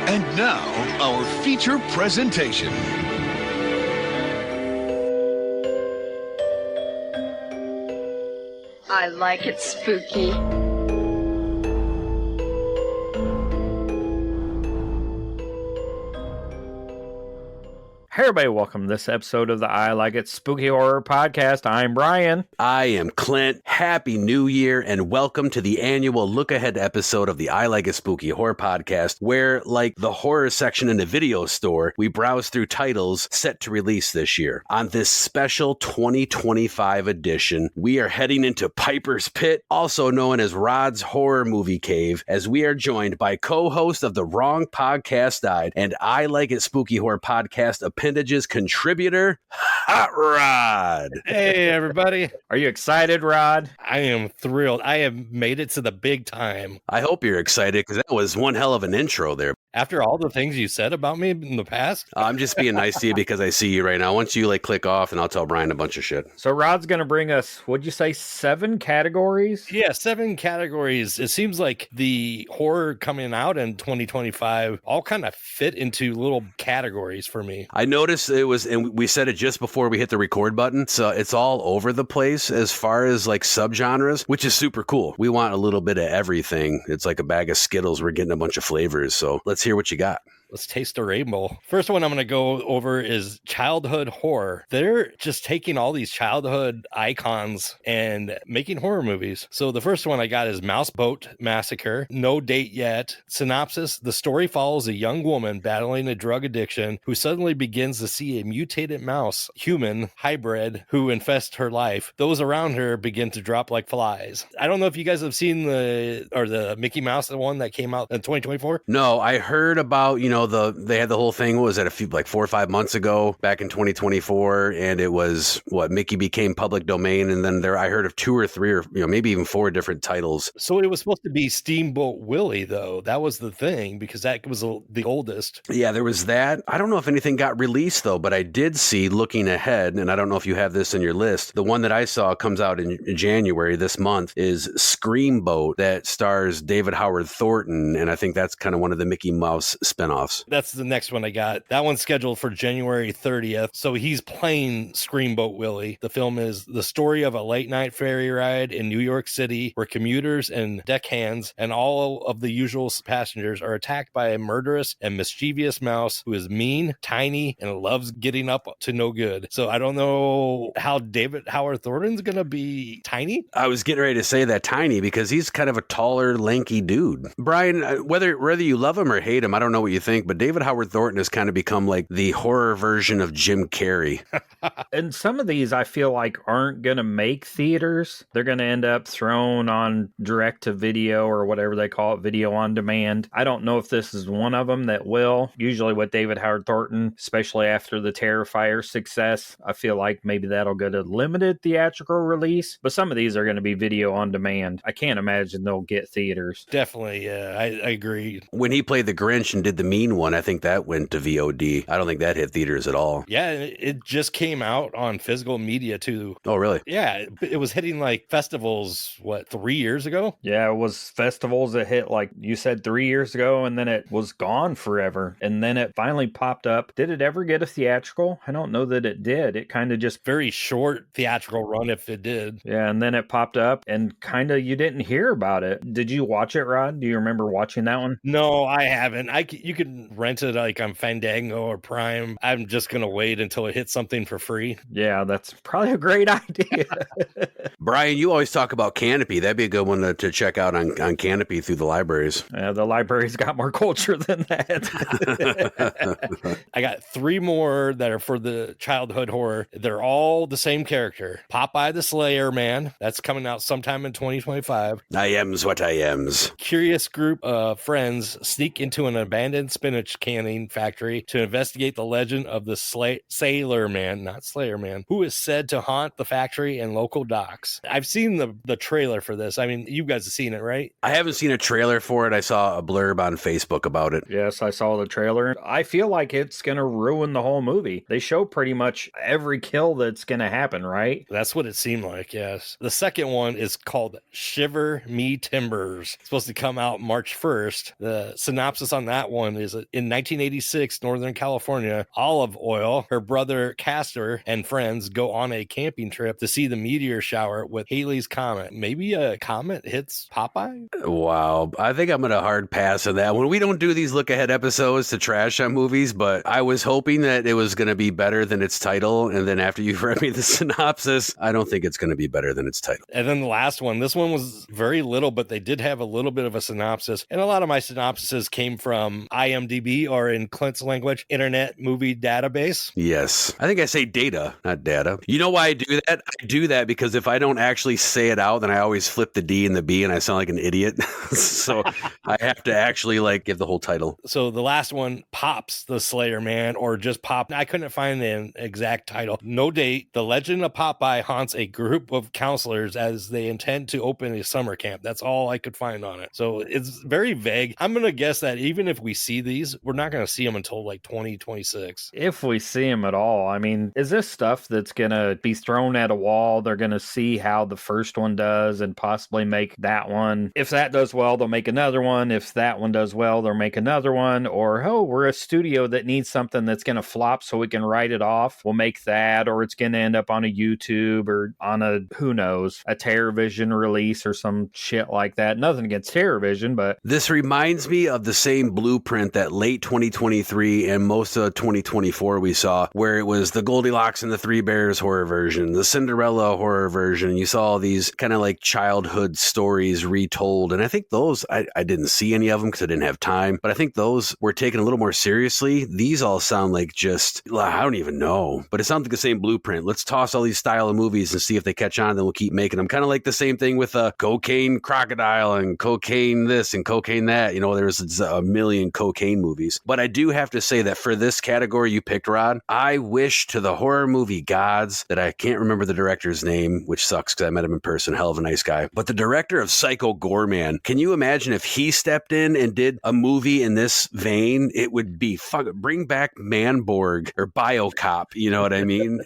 And now, our feature presentation. I like it spooky. Hey everybody, welcome to this episode of the I Like It Spooky Horror Podcast. I'm Brian. I am Clint. Happy New Year and welcome to the annual look-ahead episode of the I Like It Spooky Horror Podcast, where, like the horror section in a video store, we browse through titles set to release this year. On this special 2025 edition, we are heading into Piper's Pit, also known as Rod's Horror Movie Cave, as we are joined by co-host of the Wrong Podcast Died and I Like It Spooky Horror Podcast appendages contributor, Hot Rod. Hey, everybody. Are you excited, Rod? I am thrilled. I have made it to the big time. I hope you're excited because that was one hell of an intro there. After all the things you said about me in the past. I'm just being nice to you because I see you right now. Once you click off, and I'll tell Brian a bunch of shit. So Rod's going to bring us, what'd you say, 7 categories? Yeah, 7 categories. It seems like the horror coming out in 2025 all kind of fit into little categories for me. I noticed it was, and we said it just before we hit the record button, so it's all over the place as far as subgenres, which is super cool. We want a little bit of everything. It's like a bag of Skittles. We're getting a bunch of flavors, so let's hear what you got. Let's taste the rainbow. First one I'm going to go over is childhood horror. They're just taking all these childhood icons and making horror movies. So the first one I got is Mouseboat Massacre. No date yet. Synopsis: the story follows a young woman battling a drug addiction who suddenly begins to see a mutated mouse, human hybrid, who infests her life. Those around her begin to drop like flies. I don't know if you guys have seen the Mickey Mouse, the one that came out in 2024. No, I heard about, they had the whole thing. What was it, 4 or 5 months ago, back in 2024, and it was Mickey became public domain, and then I heard of 2 or 3 or maybe even 4 different titles. So it was supposed to be Steamboat Willie, though. That was the thing, because that was the oldest. Yeah, there was that. I don't know if anything got released though, but I did see, looking ahead, and I don't know if you have this in your list. The one that I saw comes out in January this month is Screamboat, that stars David Howard Thornton, and I think that's kind of one of the Mickey Mouse spinoffs. That's the next one I got. That one's scheduled for January 30th. So he's playing Screamboat Willie. The film is the story of a late night ferry ride in New York City where commuters and deckhands and all of the usual passengers are attacked by a murderous and mischievous mouse who is mean, tiny, and loves getting up to no good. So I don't know how David Howard Thornton's going to be tiny. I was getting ready to say that, tiny, because he's kind of a taller, lanky dude. Brian, whether you love him or hate him, I don't know what you think, but David Howard Thornton has kind of become like the horror version of Jim Carrey. And some of these I feel like aren't going to make theaters. They're going to end up thrown on direct to video or whatever they call it, video on demand. I don't know if this is one of them that will. Usually with David Howard Thornton, especially after the Terrifier success, I feel like maybe that'll get a limited theatrical release, but some of these are going to be video on demand. I can't imagine they'll get theaters. Definitely, yeah, I agree. When he played the Grinch and did the Mean one, I think that went to VOD. I don't think that hit theaters at all. Yeah, it just came out on physical media too. Oh, really? Yeah, it was hitting festivals, 3 years ago? Yeah, it was festivals that hit, like you said, 3 years ago, and then it was gone forever. And then it finally popped up. Did it ever get a theatrical? I don't know that it did. It kind of just... Very short theatrical run if it did. Yeah, and then it popped up and kind of you didn't hear about it. Did you watch it, Rod? Do you remember watching that one? No, I haven't. You can rent it on Fandango or Prime. I'm just going to wait until it hits something for free. Yeah, that's probably a great idea. Brian, you always talk about Canopy. That'd be a good one to check out on Canopy through the libraries. The library's got more culture than that. I got 3 more that are for the childhood horror. They're all the same character. Popeye the Slayer Man. That's coming out sometime in 2025. I am's what I am's. Curious group of friends sneak into an abandoned spinach canning factory to investigate the legend of the Sailor Man, not Slayer Man, who is said to haunt the factory and local docks. I've seen the trailer for this. I mean, you guys have seen it, right? I haven't seen a trailer for it. I saw a blurb on Facebook about it. Yes, I saw the trailer. I feel like it's going to ruin the whole movie. They show pretty much every kill that's going to happen, right? That's what it seemed like, yes. The second one is called Shiver Me Timbers. It's supposed to come out March 1st. The synopsis on that one is is in 1986, Northern California, Olive Oil, her brother Castor, and friends go on a camping trip to see the meteor shower with Halley's Comet. Maybe a comet hits Popeye? Wow. I think I'm going to hard pass on that one. We don't do these look ahead episodes to trash on movies, but I was hoping that it was going to be better than its title. And then after you've read me the synopsis, I don't think it's going to be better than its title. And then the last one, this one was very little, but they did have a little bit of a synopsis. And a lot of my synopsises came from IMDb, or in Clint's language, Internet Movie Database. Yes. I think I say data, not data. You know why I do that? I do that because if I don't actually say it out, then I always flip the D and the B and I sound like an idiot. So I have to actually like give the whole title. So the last one, Pops the Slayer Man, or just Pop. I couldn't find an exact title. No date. The legend of Popeye haunts a group of counselors as they intend to open a summer camp. That's all I could find on it. So it's very vague. I'm going to guess that even if we see these, we're not going to see them until like 2026. If we see them at all. I mean, is this stuff that's going to be thrown at a wall? They're going to see how the first one does and possibly make that one. If that does well, they'll make another one. If that one does well, they'll make another one. Or, oh, we're a studio that needs something that's going to flop so we can write it off. We'll make that, or it's going to end up on a YouTube or on a, who knows, a TerrorVision release or some shit like that. Nothing against TerrorVision, but this reminds me of the same blueprint that late 2023 and most of 2024 we saw, where it was the Goldilocks and the Three Bears horror version, the Cinderella horror version. You saw all these kind of like childhood stories retold. And I think those, I didn't see any of them because I didn't have time, but I think those were taken a little more seriously. These all sound like just, I don't even know, but it sounds like the same blueprint. Let's toss all these style of movies and see if they catch on, then we'll keep making them. Kind of like the same thing with Cocaine Crocodile and Cocaine this and Cocaine that. You know, there's a million cocaine movies. But I do have to say that for this category you picked, Rod, I wish to the horror movie gods that I can't remember the director's name, which sucks because I met him in person, hell of a nice guy. But the director of Psycho Goreman, can you imagine if he stepped in and did a movie in this vein? It would be bring back Manborg or BioCop. You know what I mean?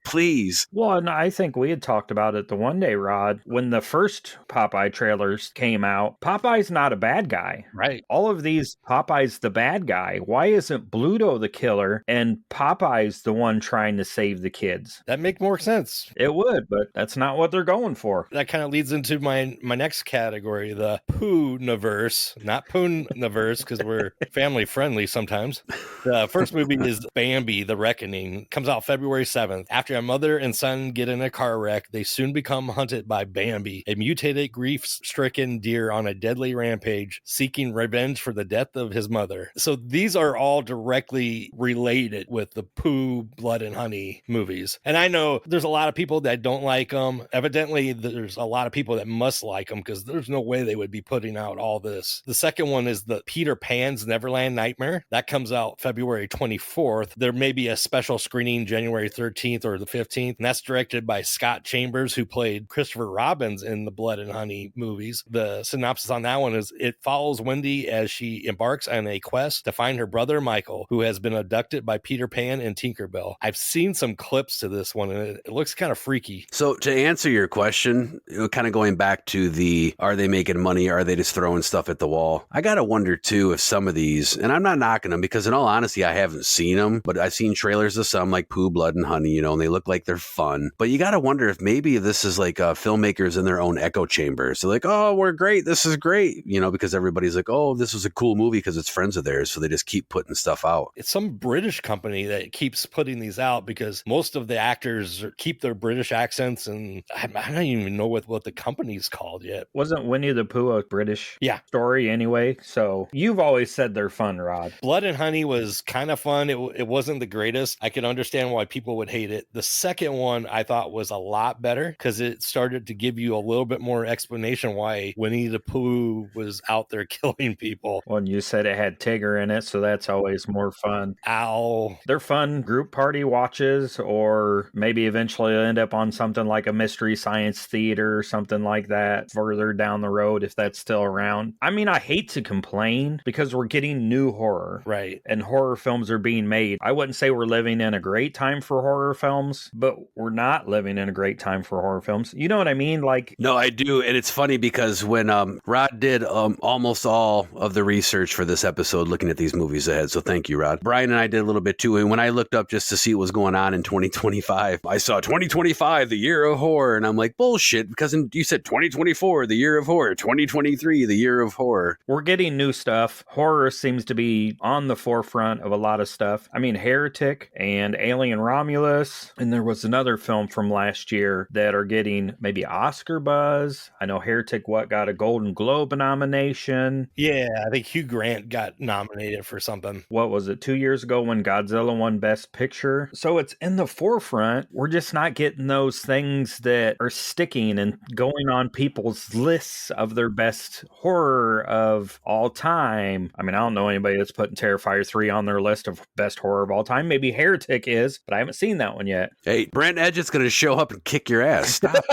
Please. Well, and I think we had talked about it the one day, Rod, when the first Popeye trailers came out. Popeye's not a bad guy. Right. All of these, Popeye's the bad guy. Why isn't Bluto the killer and Popeye's the one trying to save the kids? That make more sense. It would, but that's not what they're going for. That kind of leads into my next category, the Pooh-niverse, not Poon-niverse, because we're family friendly sometimes. The first movie is Bambi, The Reckoning. Comes out February 7th. After a mother and son get in a car wreck, they soon become hunted by Bambi, a mutated, grief-stricken deer on a deadly rampage, seeking revenge for the death of his mother. So these are all directly related with the Pooh, Blood and Honey movies. And I know there's a lot of people that don't like them. Evidently, there's a lot of people that must like them because there's no way they would be putting out all this. The second one is the Peter Pan's Neverland Nightmare. That comes out February 24th. There may be a special screening January 13th or the 15th, and that's directed by Scott Chambers, who played Christopher Robbins in the Blood and Honey movies. The synopsis on that one is it follows Wendy as she embarks on a quest to find her brother Michael, who has been abducted by Peter Pan and Tinkerbell. I've seen some clips to this one, and it looks kind of freaky. So to answer your question, kind of going back to the, are they making money? Are they just throwing stuff at the wall? I got to wonder too if some of these, and I'm not knocking them because in all honesty, I haven't seen them, but I've seen trailers of some like Pooh, Blood and Honey, you know, and they look like they're fun. But you got to wonder if maybe this is like filmmakers in their own echo chambers. They're like, oh, we're great. This is great. You know, because everybody's like, oh, this was a cool movie because it's friends of theirs. So they just keep putting stuff out. It's some British company that keeps putting these out because most of the actors keep their British accents, and I don't even know what the company's called yet. Wasn't Winnie the Pooh a British story anyway? So you've always said they're fun, Rod. Blood and Honey was kind of fun. It wasn't the greatest. I can understand why people would hate it. The second one I thought was a lot better because it started to give you a little bit more explanation why Winnie the Pooh was out there killing people. Well, you said it had Tigger in it, so that's always more fun. Ow. They're fun group party watches, or maybe eventually end up on something like a Mystery Science Theater or something like that further down the road if that's still around. I mean, I hate to complain because we're getting new horror. Right. And horror films are being made. I wouldn't say we're living in a great time for horror films, but we're not living in a great time for horror films. You know what I mean? Like, no, I do. And it's funny because when Rod did almost all of the research for for this episode looking at these movies ahead. So thank you, Rod. Brian and I did a little bit too. And when I looked up just to see what was going on in 2025, I saw 2025, the year of horror. And I'm like, bullshit, because you said 2024, the year of horror, 2023, the year of horror. We're getting new stuff. Horror seems to be on the forefront of a lot of stuff. I mean, Heretic and Alien Romulus. And there was another film from last year that are getting maybe Oscar buzz. I know Heretic, got a Golden Globe nomination. Yeah, I think Hugh Grant got nominated for something. What was it, 2 years ago when Godzilla won Best Picture? So it's in the forefront. We're just not getting those things that are sticking and going on people's lists of their best horror of all time. I mean, I don't know anybody that's putting Terrifier 3 on their list of best horror of all time. Maybe Heretic is, but I haven't seen that one yet. Hey, Brent Edgett's going to show up and kick your ass. Stop.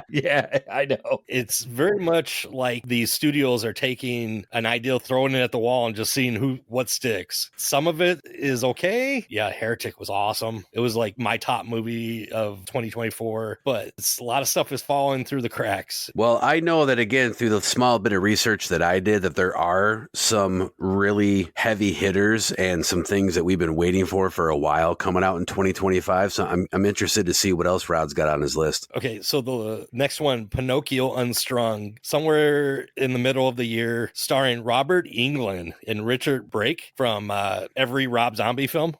Yeah, I know. It's very much like these studios are taking an idea, throwing it at the wall and just seeing what sticks. Some of it is okay. Yeah, Heretic was awesome. It was like my top movie of 2024, but a lot of stuff is falling through the cracks. Well, I know that, again, through the small bit of research that I did, that there are some really heavy hitters and some things that we've been waiting for a while coming out in 2025. So I'm interested to see what else Rod's got on his list. Okay, so the next one, Pinocchio Unstrung, somewhere in the middle of the year, starring Robert Englund and Richard Brake from every Rob Zombie film.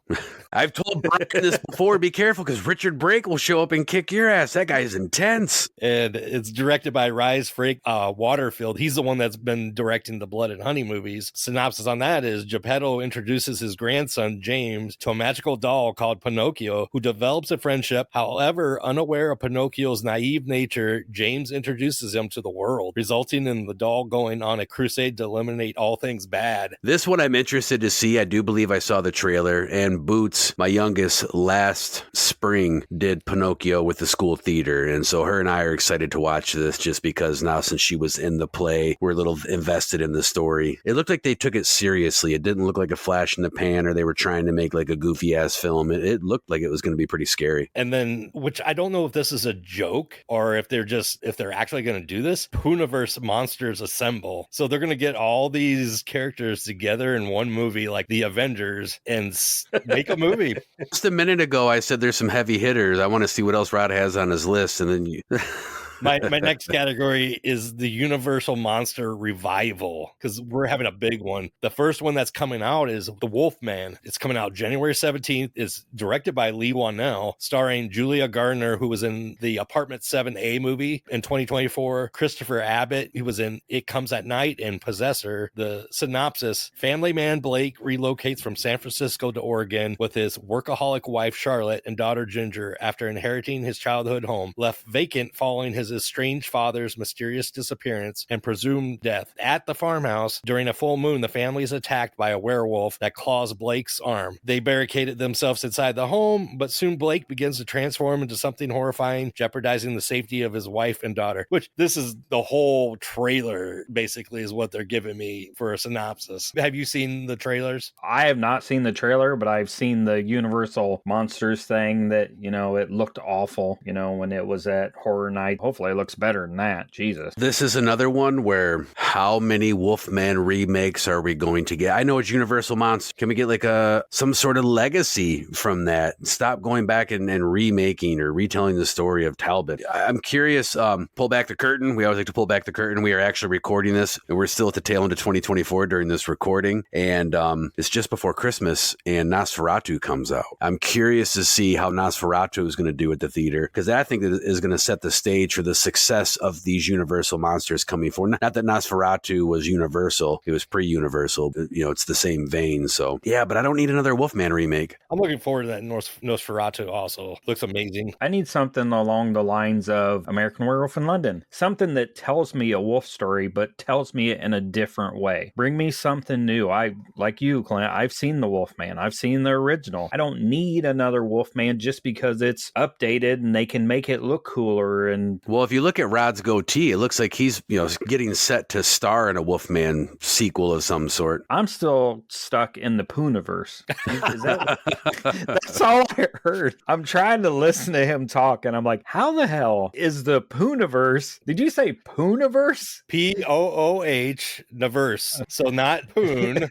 I've told Brian this before, be careful, because Richard Brake will show up and kick your ass. That guy is intense. And it's directed by Rhys Frake Waterfield. He's the one that's been directing the Blood and Honey movies. Synopsis on that is Geppetto introduces his grandson, James, to a magical doll called Pinocchio, who develops a friendship. However, unaware of Pinocchio's naive nature, James introduces him to the world, resulting in the doll going on a crusade to eliminate all things bad. This one I'm interested to see. I do believe I saw the trailer, and Boots, my youngest, last spring did Pinocchio with the school theater. And so her and I are excited to watch this just because now, since she was in the play, we're a little invested in the story. It looked like they took it seriously. It didn't look like a flash in the pan or they were trying to make like a goofy ass film. It looked like it was going to be pretty scary. And then, which I don't know if this is a joke or if they're actually going to do this, Pooniverse Monsters Assemble. So they're going to get all these characters together in one movie like the Avengers and make a movie. Just a minute ago, I said there's some heavy hitters. I want to see what else Rod has on his list. And then you... My next category is the Universal Monster Revival, because we're having a big one. The first one that's coming out is The Wolfman. It's coming out January 17th. It's directed by Lee Whannell, starring Julia Gardner, who was in the Apartment 7A movie in 2024. Christopher Abbott, who was in It Comes at Night and Possessor. The synopsis: family man Blake relocates from San Francisco to Oregon with his workaholic wife Charlotte and daughter Ginger after inheriting his childhood home, left vacant following his estranged father's mysterious disappearance and presumed death. At the farmhouse, during a full moon, the family is attacked by a werewolf that claws Blake's arm. They barricaded themselves inside the home, but soon Blake begins to transform into something horrifying, jeopardizing the safety of his wife and daughter. Which, this is the whole trailer, basically, is what they're giving me for a synopsis. Have you seen the trailers? I have not seen the trailer, but I've seen the Universal Monsters thing that, it looked awful, when it was at Horror Night. Hopefully it looks better than that. Jesus. This is another one where how many Wolfman remakes are we going to get? I know it's Universal Monsters. Can we get like some sort of legacy from that? Stop going back and remaking or retelling the story of Talbot. I'm curious. Pull back the curtain. We always like to pull back the curtain. We are actually recording this, and we're still at the tail end of 2024 during this recording. And it's just before Christmas, and Nosferatu comes out. I'm curious to see how Nosferatu is going to do at the theater, because I think that is going to set the stage for the success of these Universal monsters coming forward. Not that Nosferatu was Universal. It was pre-Universal. It's the same vein. So, yeah, but I don't need another Wolfman remake. I'm looking forward to that. Nosferatu also looks amazing. I need something along the lines of American Werewolf in London. Something that tells me a wolf story, but tells me it in a different way. Bring me something new. Like you, Clint, I've seen the Wolfman. I've seen the original. I don't need another Wolfman just because it's updated and they can make it look cooler. And well, Well, if you look at Rod's goatee, it looks like he's, getting set to star in a Wolfman sequel of some sort. I'm still stuck in the Pooniverse. Is that that's all I heard. I'm trying to listen to him talk, and I'm like, how the hell is the Pooniverse? Did you say Pooniverse? Pooh, Naverse. So not Poon.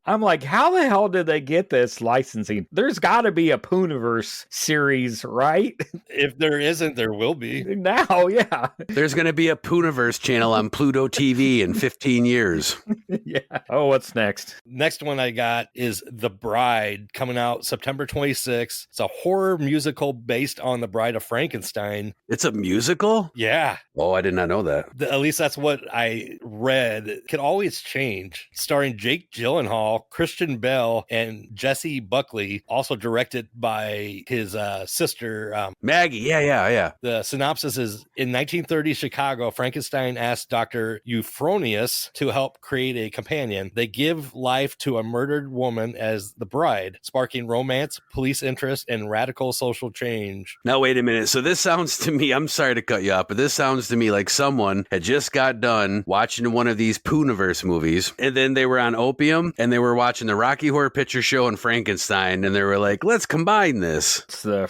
I'm like, how the hell did they get this licensing? There's got to be a Pooniverse series, right? If there isn't, there will be. Now, yeah. There's going to be a Pooniverse channel on Pluto TV in 15 years. Yeah. Oh, what's next? Next one I got is The Bride, coming out September 26th. It's a horror musical based on The Bride of Frankenstein. It's a musical? Yeah. Oh, I did not know that. At least that's what I read. It could always change. Starring Jake Gyllenhaal, Christian Bale, and Jesse Buckley. Also directed by his sister, Maggie. Yeah. The synopsis is, in 1930 Chicago, Frankenstein asked Dr. Euphronius to help create a companion. They give life to a murdered woman as the bride, sparking romance, police interest, and radical social change. Now, wait a minute. So this sounds to me, I'm sorry to cut you off, but this sounds to me like someone had just got done watching one of these Pooniverse movies, and then they were on opium, and they were watching the Rocky Horror Picture Show and Frankenstein, and they were like, let's combine this. It's the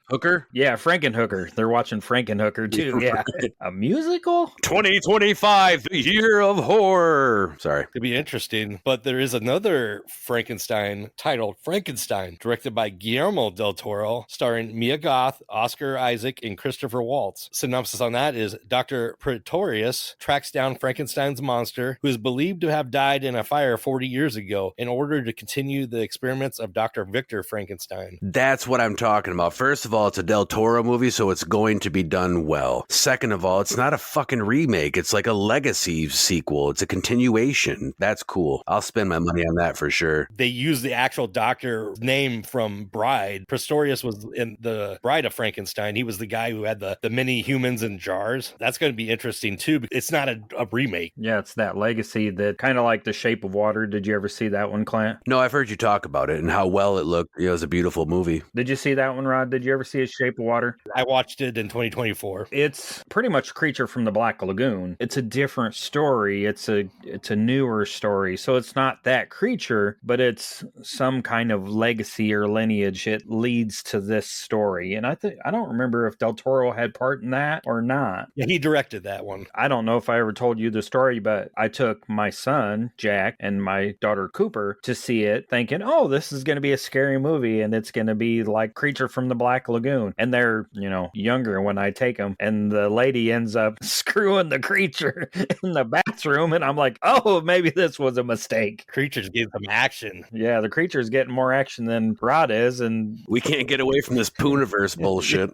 Hooker? Yeah, Frankenhooker. They're watching Frankenhooker too. Yeah. Right. A musical? 2025, the year of horror. Sorry. Could be interesting. But there is another Frankenstein titled Frankenstein, directed by Guillermo del Toro, starring Mia Goth, Oscar Isaac, and Christopher Waltz. Synopsis on that is, Dr. Pretorius tracks down Frankenstein's monster, who is believed to have died in a fire 40 years ago, in order to continue the experiments of Dr. Victor Frankenstein. That's what I'm talking about. First of all, it's a Del Toro movie, so it's going to be done well. Second of all, it's not a fucking remake. It's like a legacy sequel. It's a continuation. That's cool. I'll spend my money on that for sure. They use the actual doctor name from Bride. Pretorius was in the Bride of Frankenstein. He was the guy who had the mini humans in jars. That's going to be interesting too. It's not a remake. Yeah, it's that legacy that kind of like The Shape of Water. Did you ever see that one, Clint? No, I've heard you talk about it and how well it looked. It was a beautiful movie. Did you see that one, Rod? Did you ever see A Shape of Water? I watched it in 2024. It's pretty much Creature from the Black Lagoon. It's a different story. It's a newer story. So it's not that creature, but it's some kind of legacy or lineage. It leads to this story. And I don't remember if Del Toro had part in that or not. Yeah, he directed that one. I don't know if I ever told you the story, but I took my son, Jack, and my daughter, Cooper, to see it thinking, oh, this is going to be a scary movie and it's going to be like Creature from the Black Lagoon. And they're, younger when I take them. And the lady ends up screwing the creature in the bathroom. And I'm like, oh, maybe this was a mistake. Creatures get some action. Yeah, the creature's getting more action than Rod is. And we can't get away from this Pooniverse bullshit.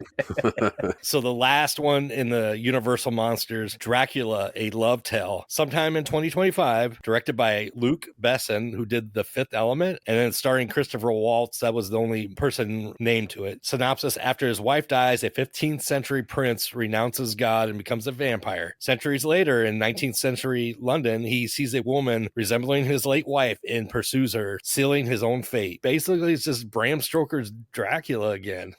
So the last one in the Universal Monsters, Dracula, A Love Tale, sometime in 2025, directed by Luc Besson, who did The Fifth Element, and then starring Christopher Waltz. That was the only person named to it. Synopsis: after his wife dies, a 15th century prince renounces God and becomes a vampire. Centuries later, in 19th century London, he sees a woman resembling his late wife and pursues her, sealing his own fate. Basically, it's just Bram Stoker's Dracula again.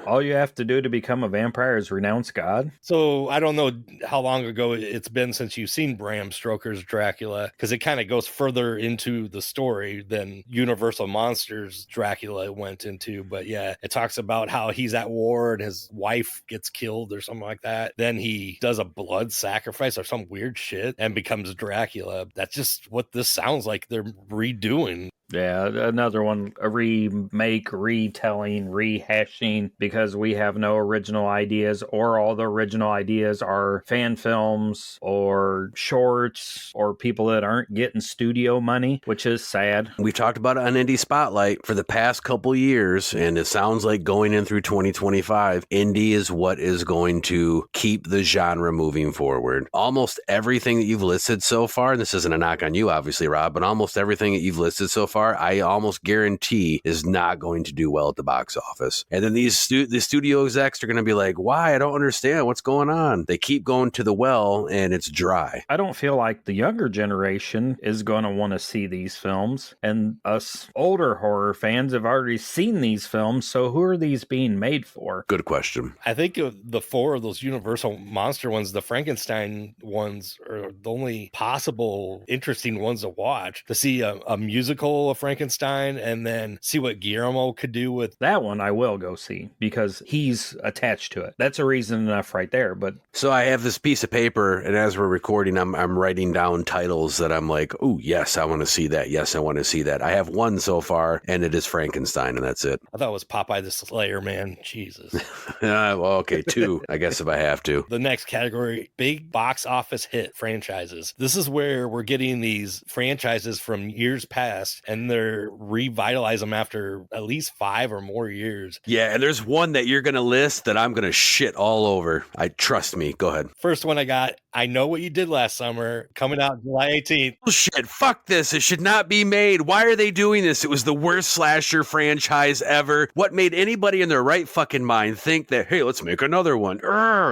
all you have to do to become a vampire is renounce God. So I don't know how long ago it's been since you've seen Bram Stoker's Dracula, because it kind of goes further into the story than Universal Monsters Dracula went into. But yeah, it talks about how he's at war and his wife gets killed or something like that. Then he does a blood sacrifice or some weird shit and becomes Dracula. That's just what this sounds like they're redoing. Yeah, another one, a remake, retelling, rehashing, because we have no original ideas, or all the original ideas are fan films or shorts or people that aren't getting studio money, which is sad. We've talked about it on Indie Spotlight for the past couple years, and it sounds like going in through 2025, indie is what is going to keep the genre moving forward. Almost everything that you've listed so far, and this isn't a knock on you, obviously, Rob, but almost everything that you've listed so far, I almost guarantee is not going to do well at the box office. And then these the studio execs are going to be like, why? I don't understand what's going on. They keep going to the well and it's dry. I don't feel like the younger generation is going to want to see these films. And us older horror fans have already seen these films. So who are these being made for? Good question. I think of the 4 of those Universal monster ones, the Frankenstein ones are the only possible interesting ones to watch. To see a musical of Frankenstein and then see what Guillermo could do with that one. I will go see because he's attached to it. That's a reason enough right there. But so I have this piece of paper, and as we're recording, I'm writing down titles that I'm like, oh yes, I want to see that. Yes, I want to see that. I have one so far, and it is Frankenstein, and that's it. I thought it was Popeye the Slayer, man. Jesus. Well, okay, 2, I guess if I have to. The next category, big box office hit franchises. This is where we're getting these franchises from years past, and they're revitalize them after at least 5 or more years. Yeah, and there's one that you're going to list that I'm going to shit all over. Trust me. Go ahead. First one I got, I Know What You Did Last Summer, coming out July 18th. Bullshit. Fuck this. It should not be made. Why are they doing this? It was the worst slasher franchise ever. What made anybody in their right fucking mind think that, hey, let's make another one?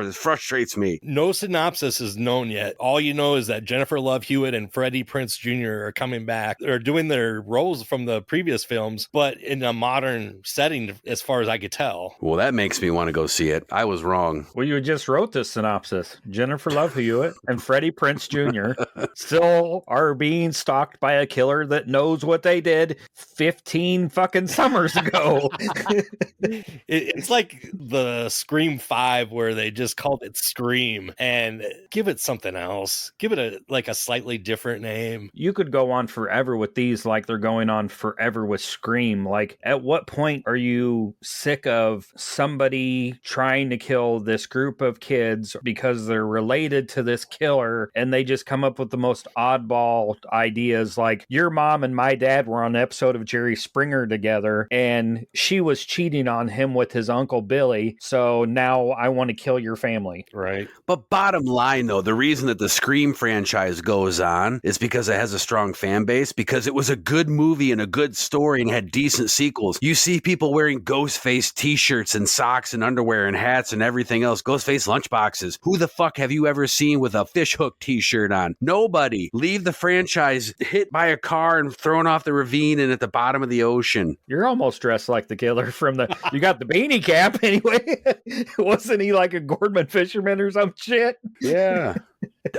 This frustrates me. No synopsis is known yet. All you know is that Jennifer Love Hewitt and Freddie Prinze Jr. are coming back. They're doing their roles from the previous films, but in a modern setting, as far as I could tell. Well, that makes me want to go see it. I was wrong. Well, you just wrote the synopsis. Jennifer Love Hewitt and Freddie Prinze Jr. still are being stalked by a killer that knows what they did 15 fucking summers ago. It's like the Scream 5 where they just called it Scream, and give it something else. Give it a slightly different name. You could go on forever with these like they're going on forever with Scream. Like, at what point are you sick of somebody trying to kill this group of kids because they're related to this killer and they just come up with the most oddball ideas? Like, your mom and my dad were on an episode of Jerry Springer together and she was cheating on him with his Uncle Billy, so now I want to kill your family. Right. But bottom line, though, the reason that the Scream franchise goes on is because it has a strong fan base, because it was a good movie and a good story and had decent sequels. You see people wearing Ghostface t-shirts and socks and underwear and hats and everything else. Ghostface lunchboxes. Who the fuck have you ever seen with a fishhook t-shirt on? Nobody. Leave the franchise hit by a car and thrown off the ravine and at the bottom of the ocean. You're almost dressed like the killer from the... You got the beanie cap anyway. Wasn't he like a Gordman fisherman or some shit? Yeah.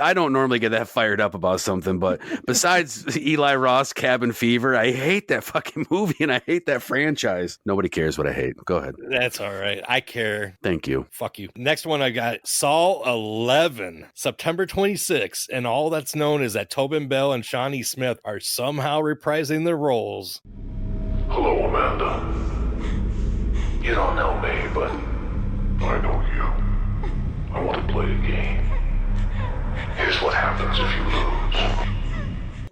I don't normally get that fired up about something, but besides Eli Roth, Cabin Fever, I hate that fucking movie and I hate that franchise. Nobody cares what I hate. Go ahead. That's all right. I care. Thank you. Fuck you. Next one I got, Saw 11, September 26th, and all that's known is that Tobin Bell and Shawnee Smith are somehow reprising their roles. Hello, Amanda. You don't know me, but I know you. I want to play a game. Here's what happens if you lose.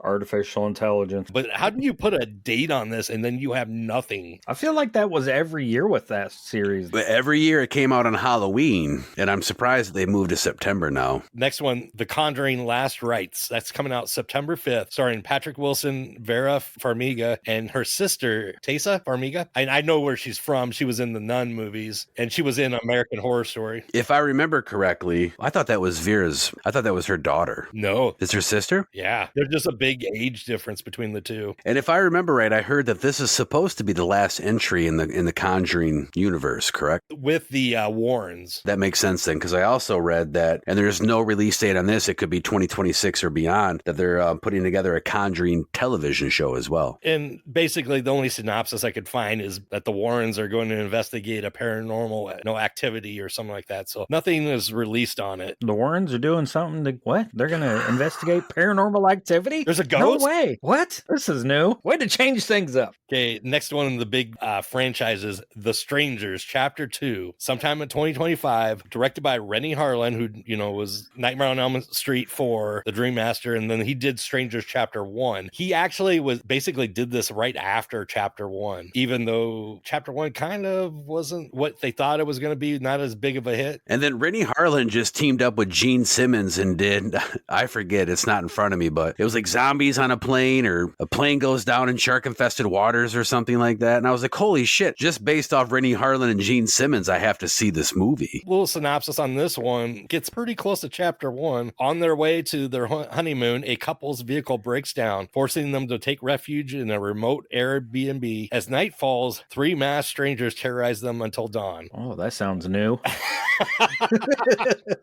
Artificial intelligence. But how do you put a date on this and then you have nothing? I feel like that was every year with that series. But every year it came out on Halloween, and I'm surprised that they moved to September now. Next one, The Conjuring Last Rites. That's coming out September 5th, starring Patrick Wilson, Vera Farmiga, and her sister, Tessa Farmiga. I know where she's from. She was in the Nun movies, and she was in American Horror Story. If I remember correctly, I thought that was her daughter. No. It's her sister? Yeah. There's just a big age difference between the two. And if I remember right, I heard that this is supposed to be the last entry in the Conjuring universe, correct? With the Warrens. That makes sense then, because I also read that, and there's no release date on this, it could be 2026 or beyond, that they're putting together a Conjuring television show as well. And basically the only synopsis I could find is that the Warrens are going to investigate a paranormal activity or something like that. So nothing is released on it. The Warrens are doing something to what? They're going to investigate paranormal activity? There's a ghost? No way. What? This is new. Way to change things up. Okay, next one of the big franchises, The Strangers, Chapter 2, sometime in 2025, directed by Rennie Harlan, who, was Nightmare on Elm Street 4, The Dream Master, and then he did Strangers Chapter 1. He actually basically did this right after Chapter 1, even though Chapter 1 kind of wasn't what they thought it was going to be, not as big of a hit. And then Rennie Harlan just teamed up with Gene Simmons and did, I forget, it's not in front of me, but it was like Zombie zombies on a plane, or a plane goes down in shark-infested waters or something like that. And I was like, holy shit, just based off Rennie Harlan and Gene Simmons, I have to see this movie. Little synopsis on this one gets pretty close to chapter 1. On their way to their honeymoon, a couple's vehicle breaks down, forcing them to take refuge in a remote Airbnb. As night falls, 3 masked strangers terrorize them until dawn. Oh, that sounds new.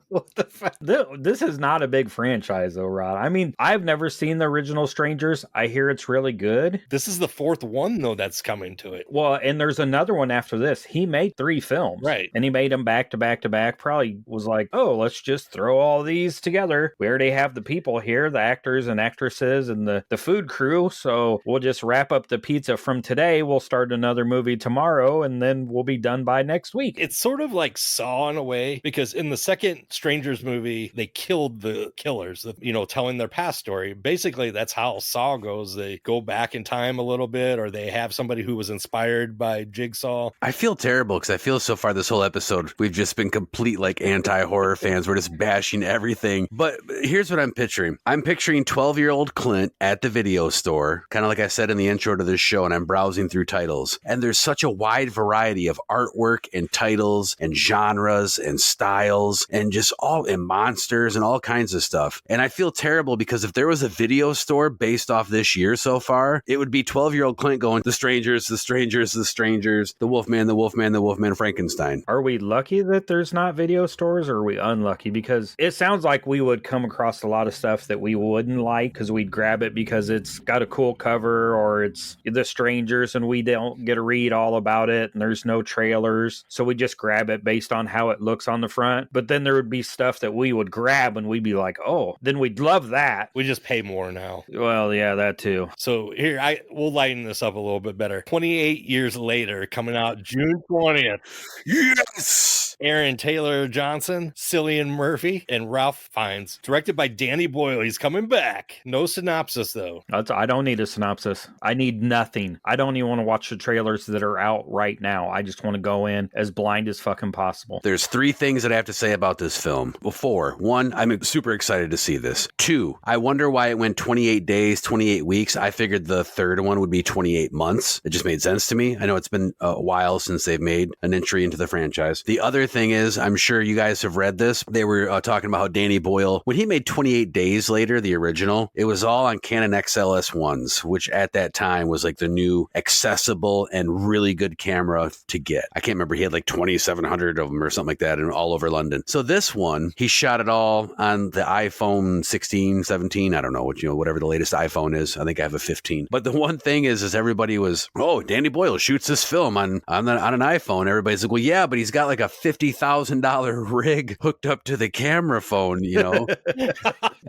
What the fuck? This is not a big franchise, though, Rod. I mean, I've never seen the original Strangers. I hear it's really good. This is the 4th one, though, that's coming to it. Well, and there's another one after this. He made 3 films. Right. And he made them back to back to back. Probably was like, oh, let's just throw all these together. We already have the people here, the actors and actresses and the food crew. So we'll just wrap up the pizza from today. We'll start another movie tomorrow, and then we'll be done by next week. It's sort of like Saw in a way, because in the second Strangers movie, they killed the killers, telling their past story. Basically, that's how Saw goes. They go back in time a little bit, or they have somebody who was inspired by Jigsaw. I feel terrible because I feel so far this whole episode, we've just been complete like anti-horror fans. We're just bashing everything. But here's what I'm picturing. I'm picturing 12-year-old Clint at the video store, kind of like I said in the intro to this show, and I'm browsing through titles. And there's such a wide variety of artwork and titles and genres and styles and just and monsters and all kinds of stuff. And I feel terrible because if there was a video store based off this year so far, it would be 12-year-old Clint going, the strangers, the strangers, the strangers, the Wolfman, the Wolfman, the Wolfman, Frankenstein. Are we lucky that there's not video stores, or are we unlucky? Because it sounds like we would come across a lot of stuff that we wouldn't like because we'd grab it because it's got a cool cover or it's the strangers and we don't get to read all about it and there's no trailers. So we just grab it based on how it looks on the front. But then there would be stuff that we would grab and we'd be like, oh, then we'd love that. We just pay more now. Well, yeah, that too. So here, we'll lighten this up a little bit better. 28 years later, coming out June 20th. Yes! Aaron Taylor Johnson, Cillian Murphy, and Ralph Fiennes. Directed by Danny Boyle. He's coming back. No synopsis, though. I don't need a synopsis. I need nothing. I don't even want to watch the trailers that are out right now. I just want to go in as blind as fucking possible. There's 3 things that I have to say about this film. Well, 4. 1, I'm super excited to see this. 2, I wonder why it went 28 days, 28 weeks. I figured the third one would be 28 months. It just made sense to me. I know it's been a while since they've made an entry into the franchise. The other thing is, I'm sure you guys have read this. They were talking about how Danny Boyle, when he made 28 Days Later, the original, it was all on Canon XLS1s, which at that time was like the new accessible and really good camera to get. I can't remember. He had like 2,700 of them or something like that, and all over London. So this one, he shot it all on the iPhone 16, 17. I don't know whatever the latest iPhone is. I think I have a 15. But the one thing is everybody was, oh, Danny Boyle shoots this film on an iPhone. Everybody's like, well, yeah, but he's got like a $50,000 rig hooked up to the camera phone,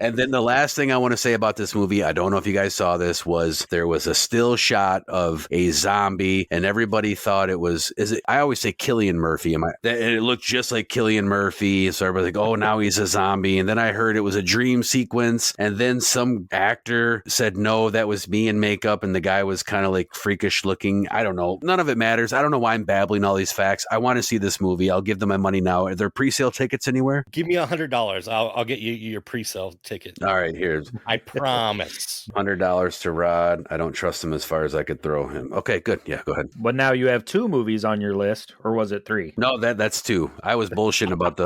And then the last thing I want to say about this movie, I don't know if you guys saw this, was there was a still shot of a zombie, and everybody thought it was, I always say Cillian Murphy, and it looked just like Cillian Murphy, so everybody's like, oh, now he's a zombie. And then I heard it was a dream sequence, and then some actor said, no, that was me in makeup, and the guy was kind of like freakish looking. I don't know. None of it matters. I don't know why I'm babbling all these facts. I want to see this movie. I'll give them my money now. Are there pre-sale tickets anywhere? Give me $100. I'll get you your pre-sale ticket. All right, here's. I promise. $100 to Rod. I don't trust him as far as I could throw him. Okay, good. Yeah, go ahead. But now you have 2 movies on your list, or was it 3? No, that's 2. I was bullshitting about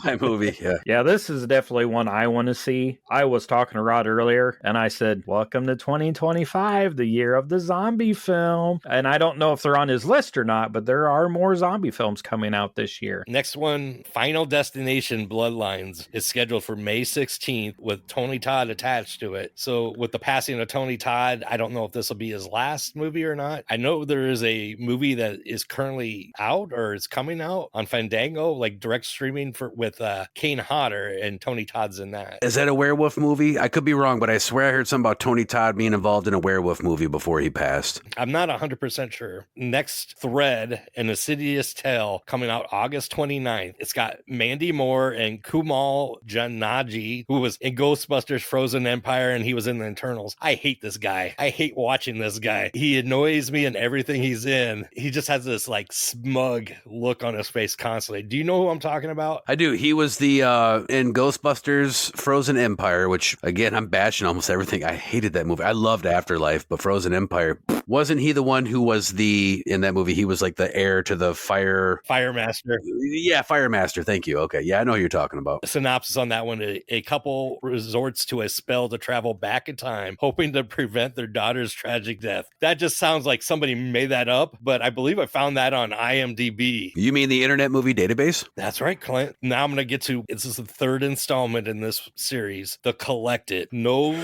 my movie. Yeah. Yeah, this is definitely one I want to see. I was talking to Rod earlier, and I said, welcome to 2025, the year of the zombie film. And I don't know if they're on his list or not, but there are more zombie films coming out this year. Next one, Final Destination Bloodlines, is scheduled for May 16th with Tony Todd attached to it. So with the passing of Tony Todd, I don't know if this will be his last movie or not. I know there is a movie that is currently out or is coming out on Fandango, like direct streaming with Kane Hodder, and Tony Todd's in that. Is that a werewolf movie? I could be wrong, but I swear I heard something about Tony Todd being involved in a werewolf movie before he passed. I'm not 100% sure. Next, Thread, an Insidious Tale, coming out August August 29th. It's got Mandy Moore and Kumail Nanjiani, who was in Ghostbusters Frozen Empire, and he was in the Internals. I hate this guy. I hate watching this guy. He annoys me in everything he's in. He just has this like smug look on his face constantly. Do you know who I'm talking about? I do. He was the in Ghostbusters Frozen Empire, which again, I'm bashing almost everything. I hated that movie. I loved Afterlife, but Frozen Empire, wasn't he the one who was in that movie? He was like the heir to the Fire Master. Yeah, Fire Master. Thank you. Okay. Yeah, I know who you're talking about. A synopsis on that one. A couple resorts to a spell to travel back in time, hoping to prevent their daughter's tragic death. That just sounds like somebody made that up, but I believe I found that on IMDb. You mean the Internet Movie Database? That's right, Clint. Now I'm going to get to, this is the third installment in this series, The Collected. No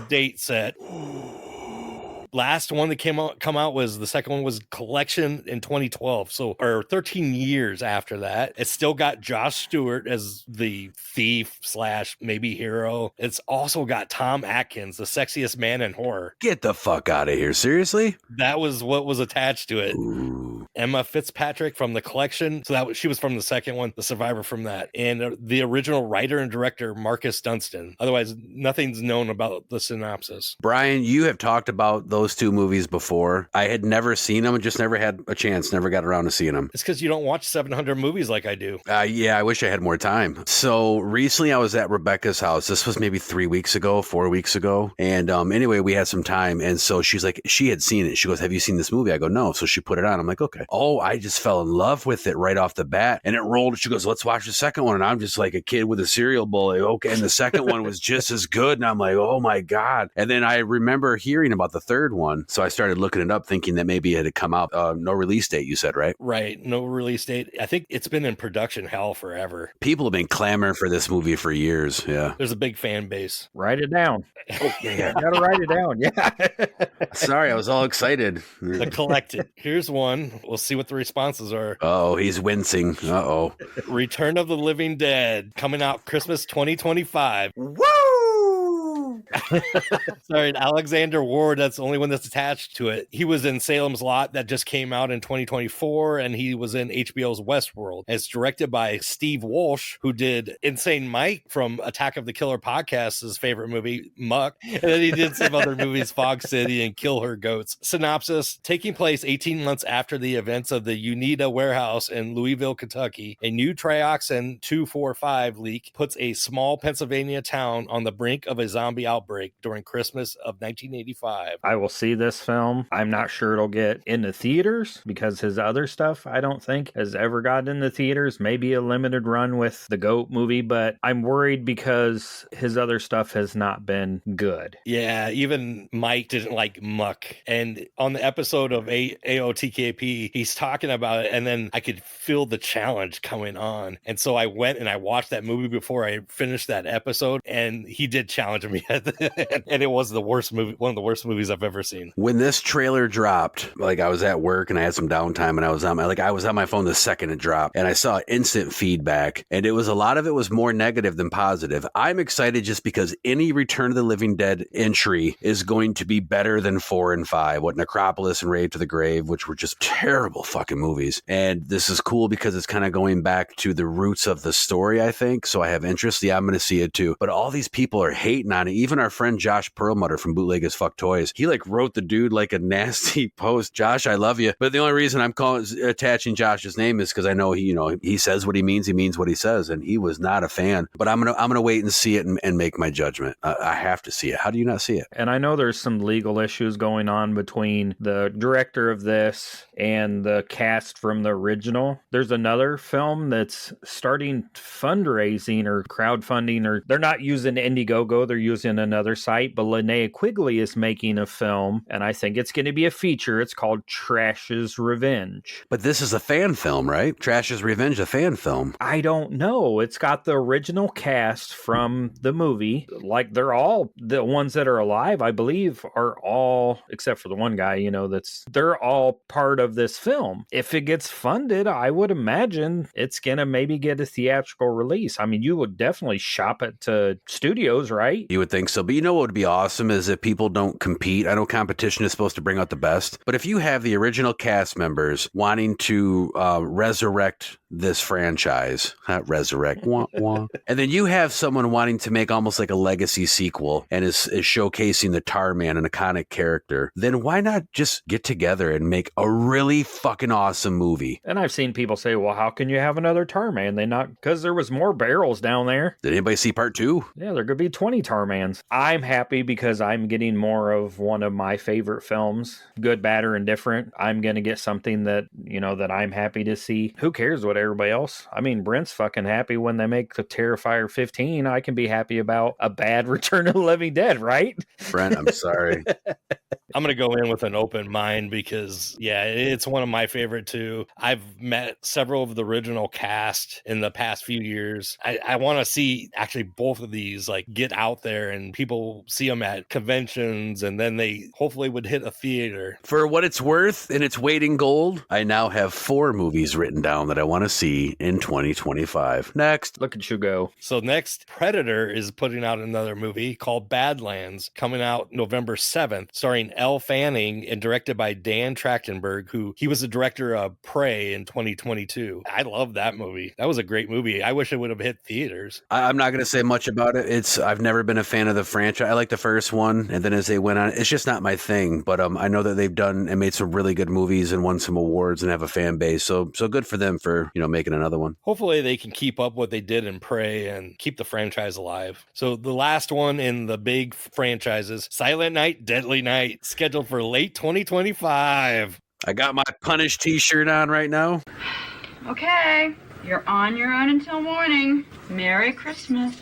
date set. Last one that come out was, the second one was Collection in 2012. So, or 13 years after that. It's still got Josh Stewart as the thief / maybe hero. It's also got Tom Atkins, the sexiest man in horror. Get the fuck out of here. Seriously? That was what was attached to it. Ooh. Emma Fitzpatrick from The Collection. So she was from the second one, the survivor from that. And the original writer and director, Marcus Dunstan. Otherwise, nothing's known about the synopsis. Brian, you have talked about those two movies before. I had never seen them, just never had a chance, never got around to seeing them. It's because you don't watch 700 movies like I do. Yeah, I wish I had more time. So recently I was at Rebecca's house. This was maybe 4 weeks ago. And anyway, we had some time. And so she's like, she had seen it. She goes, have you seen this movie? I go, no. So she put it on. I'm like, okay. Oh, I just fell in love with it right off the bat. And it rolled. She goes, let's watch the second one. And I'm just like a kid with a cereal bowl. Like, okay. And the second one was just as good. And I'm like, oh my God. And then I remember hearing about the third one. So I started looking it up thinking that maybe it had come out. No release date, you said, right? Right. No release date. I think it's been in production hell forever. People have been clamoring for this movie for years. Yeah. There's a big fan base. Write it down. Oh, yeah. You gotta write it down. Yeah. Sorry, I was all excited. The Collected. Here's one. We'll see what the responses are. Oh, he's wincing. Uh-oh. Return of the Living Dead, coming out Christmas 2025. Woo! Sorry, Alexander Ward, that's the only one that's attached to it. He was in Salem's Lot that just came out in 2024, and he was in HBO's Westworld. It's directed by Steve Walsh, who did Insane Mike from Attack of the Killer Podcast, his favorite movie, Muck. And then he did some other movies, Fog City and Kill Her Goats. Synopsis: taking place 18 months after the events of the Uneeda warehouse in Louisville, Kentucky, a new trioxin 245 leak puts a small Pennsylvania town on the brink of a zombie outbreak during Christmas of 1985. I will see this film. I'm not sure it'll get into theaters because his other stuff I don't think has ever gotten into theaters. Maybe a limited run with the Goat movie, but I'm worried because his other stuff has not been good. Yeah, even Mike didn't like Muck. And on the episode of AOTKP, he's talking about it, and then I could feel the challenge coming on. And so I went and I watched that movie before I finished that episode, and he did challenge me at the, and it was the worst movie, one of the worst movies I've ever seen. When this trailer dropped, like I was at work and I had some downtime and I was on my phone the second it dropped, and I saw instant feedback, and a lot of it was more negative than positive. I'm excited just because any Return of the Living Dead entry is going to be better than 4 and 5. What Necropolis and Raid to the Grave, which were just terrible fucking movies. And this is cool because it's kind of going back to the roots of the story, I think. So I have interest. Yeah, I'm going to see it too. But all these people are hating on it. Even our friend Josh Perlmutter from Bootleg as Fuck Toys, he like wrote the dude like a nasty post. Josh, I love you. But the only reason I'm attaching Josh's name is because I know he says what he means what he says, and he was not a fan. But I'm gonna wait and see it and make my judgment. I have to see it. How do you not see it? And I know there's some legal issues going on between the director of this and the cast from the original. There's another film that's starting fundraising or crowdfunding, or they're not using Indiegogo, they're using another site, but Linnea Quigley is making a film, and I think it's going to be a feature. It's called Trash's Revenge. But this is a fan film, right? Trash's Revenge, a fan film. I don't know. It's got the original cast from the movie. Like, they're all, the ones that are alive, I believe, are all, except for the one guy, they're all part of this film. If it gets funded, I would imagine it's going to maybe get a theatrical release. I mean, you would definitely shop it to studios, right? You would think so. But you know what would be awesome is if people don't compete. I know competition is supposed to bring out the best, but if you have the original cast members wanting to resurrect this franchise, not resurrect, wah, wah. And then you have someone wanting to make almost like a legacy sequel and is showcasing the Tar Man, an iconic character, then why not just get together and make a really fucking awesome movie? And I've seen people say, well, how can you have another Tar Man? They not, because there was more barrels down there. Did anybody see part 2? Yeah, there could be 20 Tar Mans. I'm happy because I'm getting more of one of my favorite films, Good, Bad, or Indifferent. I'm going to get something that, that I'm happy to see. Who cares what everybody else? I mean, Brent's fucking happy when they make the Terrifier 15. I can be happy about a bad Return of the Living Dead, right? Brent, I'm sorry. I'm going to go in with an open mind because, yeah, it's one of my favorite too. I've met several of the original cast in the past few years. I want to see actually both of these like get out there and people see them at conventions, and then they hopefully would hit a theater. For what it's worth and its weight in gold, I now have 4 movies written down that I want to see in 2025. Next. Look at you go. So next, Predator is putting out another movie called Badlands, coming out November 7th, starring Elle Fanning and directed by Dan Trachtenberg, who he was the director of Prey in 2022. I love that movie. That was a great movie. I wish it would have hit theaters. I'm not going to say much about it. I've never been a fan of the franchise. I like the first one, and then as they went on, it's just not my thing. But I know that they've done and made some really good movies and won some awards and have a fan base. So good for them for making another one. Hopefully they can keep up what they did in Prey and keep the franchise alive. So the last one in the big franchises, Silent Night, Deadly Night, scheduled for late 2025. I got my Punish t-shirt on right now. Okay, you're on your own until morning. Merry Christmas.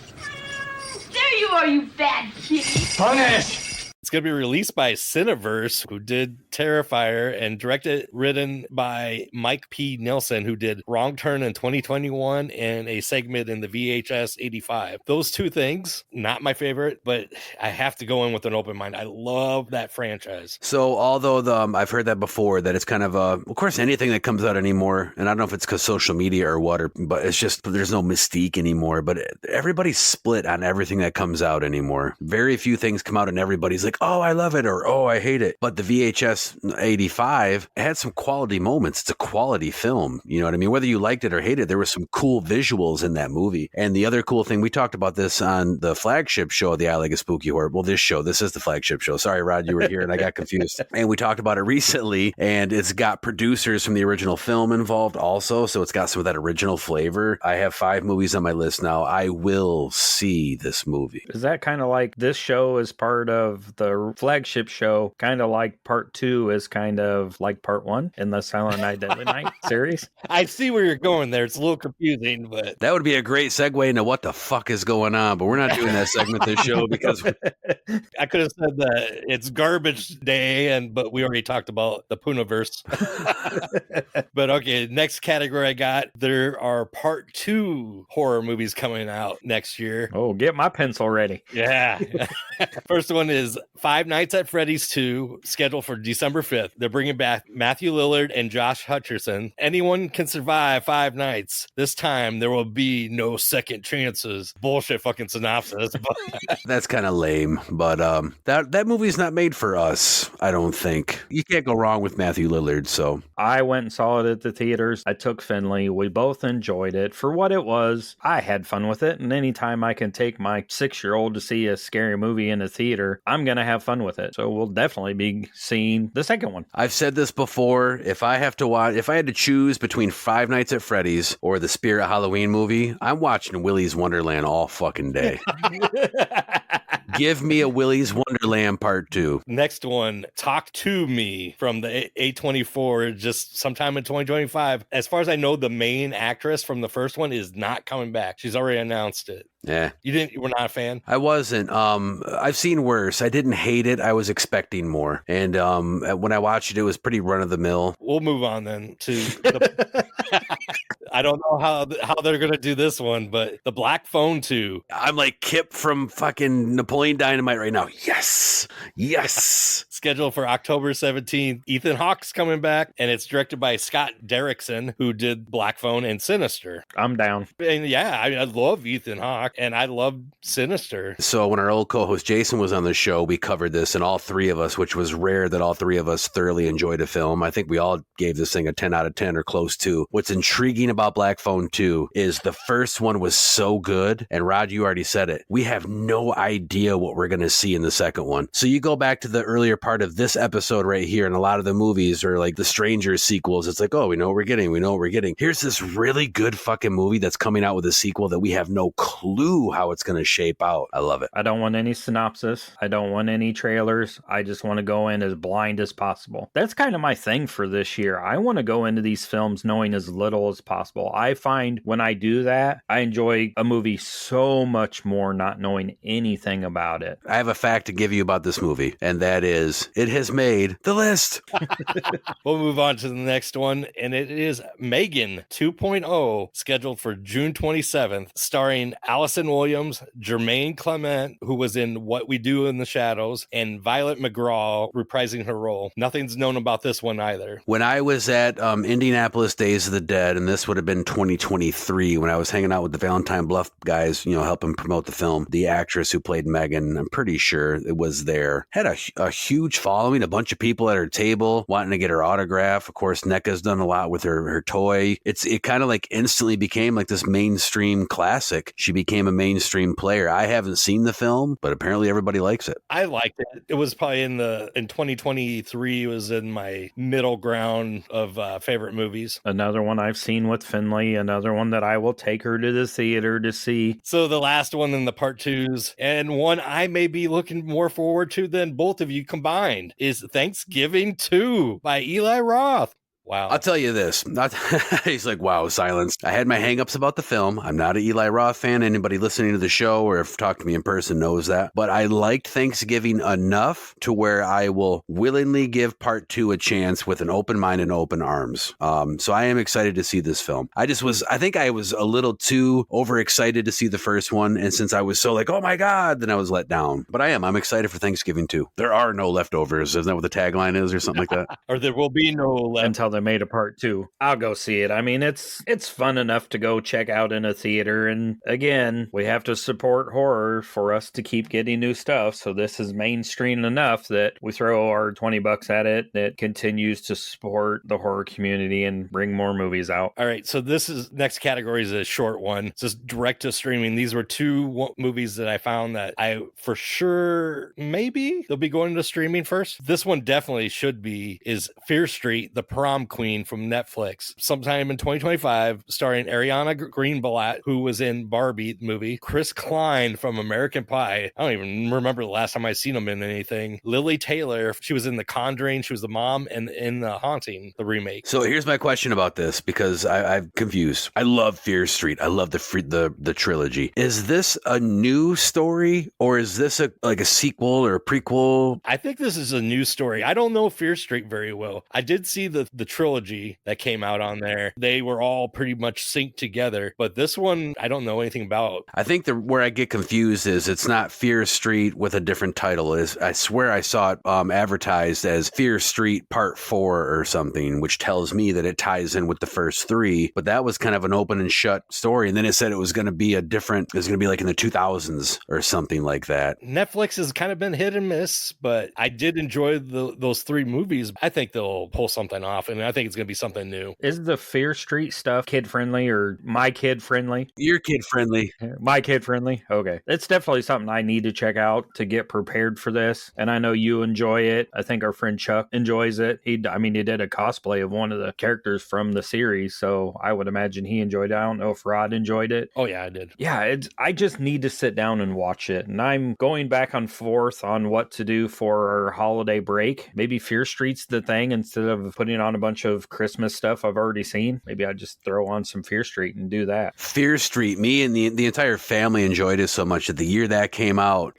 There you are, you bad kitty. Punish! It's going to be released by Cineverse, who did Terrifier, and written by Mike P. Nilsson, who did Wrong Turn in 2021 and a segment in the VHS 85. Those two things, not my favorite, but I have to go in with an open mind. I love that franchise. So although I've heard that before, that it's kind of course, anything that comes out anymore, and I don't know if it's because social media or what, but it's just there's no mystique anymore, but everybody's split on everything that comes out anymore. Very few things come out and everybody's like, oh, I love it, or oh, I hate it. But the VHS 85 had some quality moments. It's a quality film. You know what I mean? Whether you liked it or hated it, there were some cool visuals in that movie. And the other cool thing, we talked about this on the flagship show of the I Like a Spooky Horror. Well, this is the flagship show. Sorry, Rod, you were here and I got confused. And we talked about it recently, and it's got producers from the original film involved also. So it's got some of that original flavor. I have 5 movies on my list now. I will see this movie. Is that kind of like this show is part of the flagship show, kind of like part 2 is kind of like part 1 in the Silent Night, Deadly Night series? I see where you're going there. It's a little confusing, but that would be a great segue into what the fuck is going on, but we're not doing that segment this show because I could have said that it's garbage day, but we already talked about the Punaverse. But okay, next category I got, there are part 2 horror movies coming out next year. Oh, get my pencil ready. Yeah. First one is Five Nights at Freddy's 2, scheduled for December 5th. They're bringing back Matthew Lillard and Josh Hutcherson. Anyone can survive 5 nights. This time, there will be no second chances. Bullshit fucking synopsis. That's kind of lame, but that movie's not made for us, I don't think. You can't go wrong with Matthew Lillard, so. I went and saw it at the theaters. I took Finley. We both enjoyed it. For what it was, I had fun with it, and anytime I can take my 6-year-old to see a scary movie in a theater, I'm going to have fun with it. So we'll definitely be seeing the second one. I've said this before. If I had to choose between Five Nights at Freddy's or the Spirit Halloween movie, I'm watching Willy's Wonderland all fucking day. Give me a Willy's Wonderland part 2. Next one, Talk to Me from the A24, just sometime in 2025. As far as I know, the main actress from the first one is not coming back. She's already announced it. Yeah. You were not a fan? I wasn't. I've seen worse. I didn't hate it. I was expecting more. And when I watched it, it was pretty run of the mill. We'll move on then to I don't know how they're going to do this one, but the Black Phone 2. I'm like Kip from fucking Napoleon Dynamite right now. Yes. scheduled for October 17th. Ethan Hawke's coming back, and it's directed by Scott Derrickson, who did Black Phone and Sinister. I'm down. And yeah, I love Ethan Hawke, and I love Sinister. So when our old co-host Jason was on the show, we covered this, and all three of us, which was rare that all three of us thoroughly enjoyed a film. I think we all gave this thing a 10 out of 10 or close to. What's intriguing about Black Phone 2 is the first one was so good, and Rod, you already said it. We have no idea what we're going to see in the second one. So you go back to the earlier part of this episode right here, and a lot of the movies are like the Strangers sequels. It's like, oh, we know what we're getting. We know what we're getting. Here's this really good fucking movie that's coming out with a sequel that we have no clue how it's going to shape out. I love it. I don't want any synopsis. I don't want any trailers. I just want to go in as blind as possible. That's kind of my thing for this year. I want to go into these films knowing as little as possible. I find when I do that, I enjoy a movie so much more not knowing anything about it. I have a fact to give you about this movie, and that is it has made the list. We'll move on to the next one, and it is Megan 2.0, scheduled for June 27th, starring Allison Williams, Jermaine Clement, who was in What We Do in the Shadows, and Violet McGraw reprising her role. Nothing's known about this one either. When I was at Indianapolis Days of the Dead, and this would have been 2023, when I was hanging out with the Valentine Bluff guys, helping promote the film, the actress who played Megan, I'm pretty sure it was there, had a huge following, a bunch of people at her table wanting to get her autograph. Of course, NECA's done a lot with her toy. It kind of like instantly became like this mainstream classic. She became a mainstream player. I haven't seen the film, but apparently everybody likes it. I liked it. It was probably in 2023 was in my middle ground of favorite movies. Another one I've seen with Finley, another one that I will take her to the theater to see. So the last one in the part twos, and one I may be looking more forward to than both of you combined, is Thanksgiving 2 by Eli Roth. Wow. I'll tell you this. He's like, wow, silence. I had my hangups about the film. I'm not an Eli Roth fan. Anybody listening to the show or have talked to me in person knows that. But I liked Thanksgiving enough to where I will willingly give part 2 a chance with an open mind and open arms. So I am excited to see this film. I think I was a little too overexcited to see the first one. And since I was so like, oh my God, then I was let down. But I'm excited for Thanksgiving too. There are no leftovers. Isn't that what the tagline is or something like that? Or there will be no left. Until they made a part 2. I'll go see it. I mean, it's fun enough to go check out in a theater. And again, we have to support horror for us to keep getting new stuff. So this is mainstream enough that we throw our $20 at it that continues to support the horror community and bring more movies out. All right. So this is next category is a short one. It's just direct to streaming. These were 2 movies that I found that I for sure maybe they'll be going to streaming first. This one definitely should be is Fear Street, The Prom Queen from Netflix, sometime in 2025, starring Ariana Greenblatt, who was in Barbie movie, Chris Klein from American Pie. I don't even remember the last time I seen him in anything. Lily Taylor, she was in The Conjuring. She was the mom and in The Haunting, the remake. So here's my question about this, because I'm confused. I love Fear Street. I love the trilogy. Is this a new story, or is this a sequel or a prequel? I think this is a new story. I don't know Fear Street very well. I did see the trilogy that came out on there. They were all pretty much synced together, but this one I don't know anything about. I think where I get confused is it's not Fear Street with a different title. I swear I saw it advertised as Fear Street Part 4 or something, which tells me that it ties in with the first 3, but that was kind of an open and shut story. And then it said it was going to be like in the 2000s or something like that. Netflix has kind of been hit and miss, but I did enjoy those 3 movies. I think they'll pull something off, and I think it's going to be something new. Is the Fear Street stuff kid-friendly or my kid-friendly? You're kid-friendly. My kid-friendly? Okay. It's definitely something I need to check out to get prepared for this, and I know you enjoy it. I think our friend Chuck enjoys it. He did a cosplay of one of the characters from the series, so I would imagine he enjoyed it. I don't know if Rod enjoyed it. Oh, yeah, I did. Yeah, I just need to sit down and watch it, and I'm going back and forth on what to do for our holiday break. Maybe Fear Street's the thing instead of putting on a bunch bunch of Christmas stuff I've already seen. Maybe I just throw on some Fear Street and do that. Fear Street, me and the entire family enjoyed it so much that the year that came out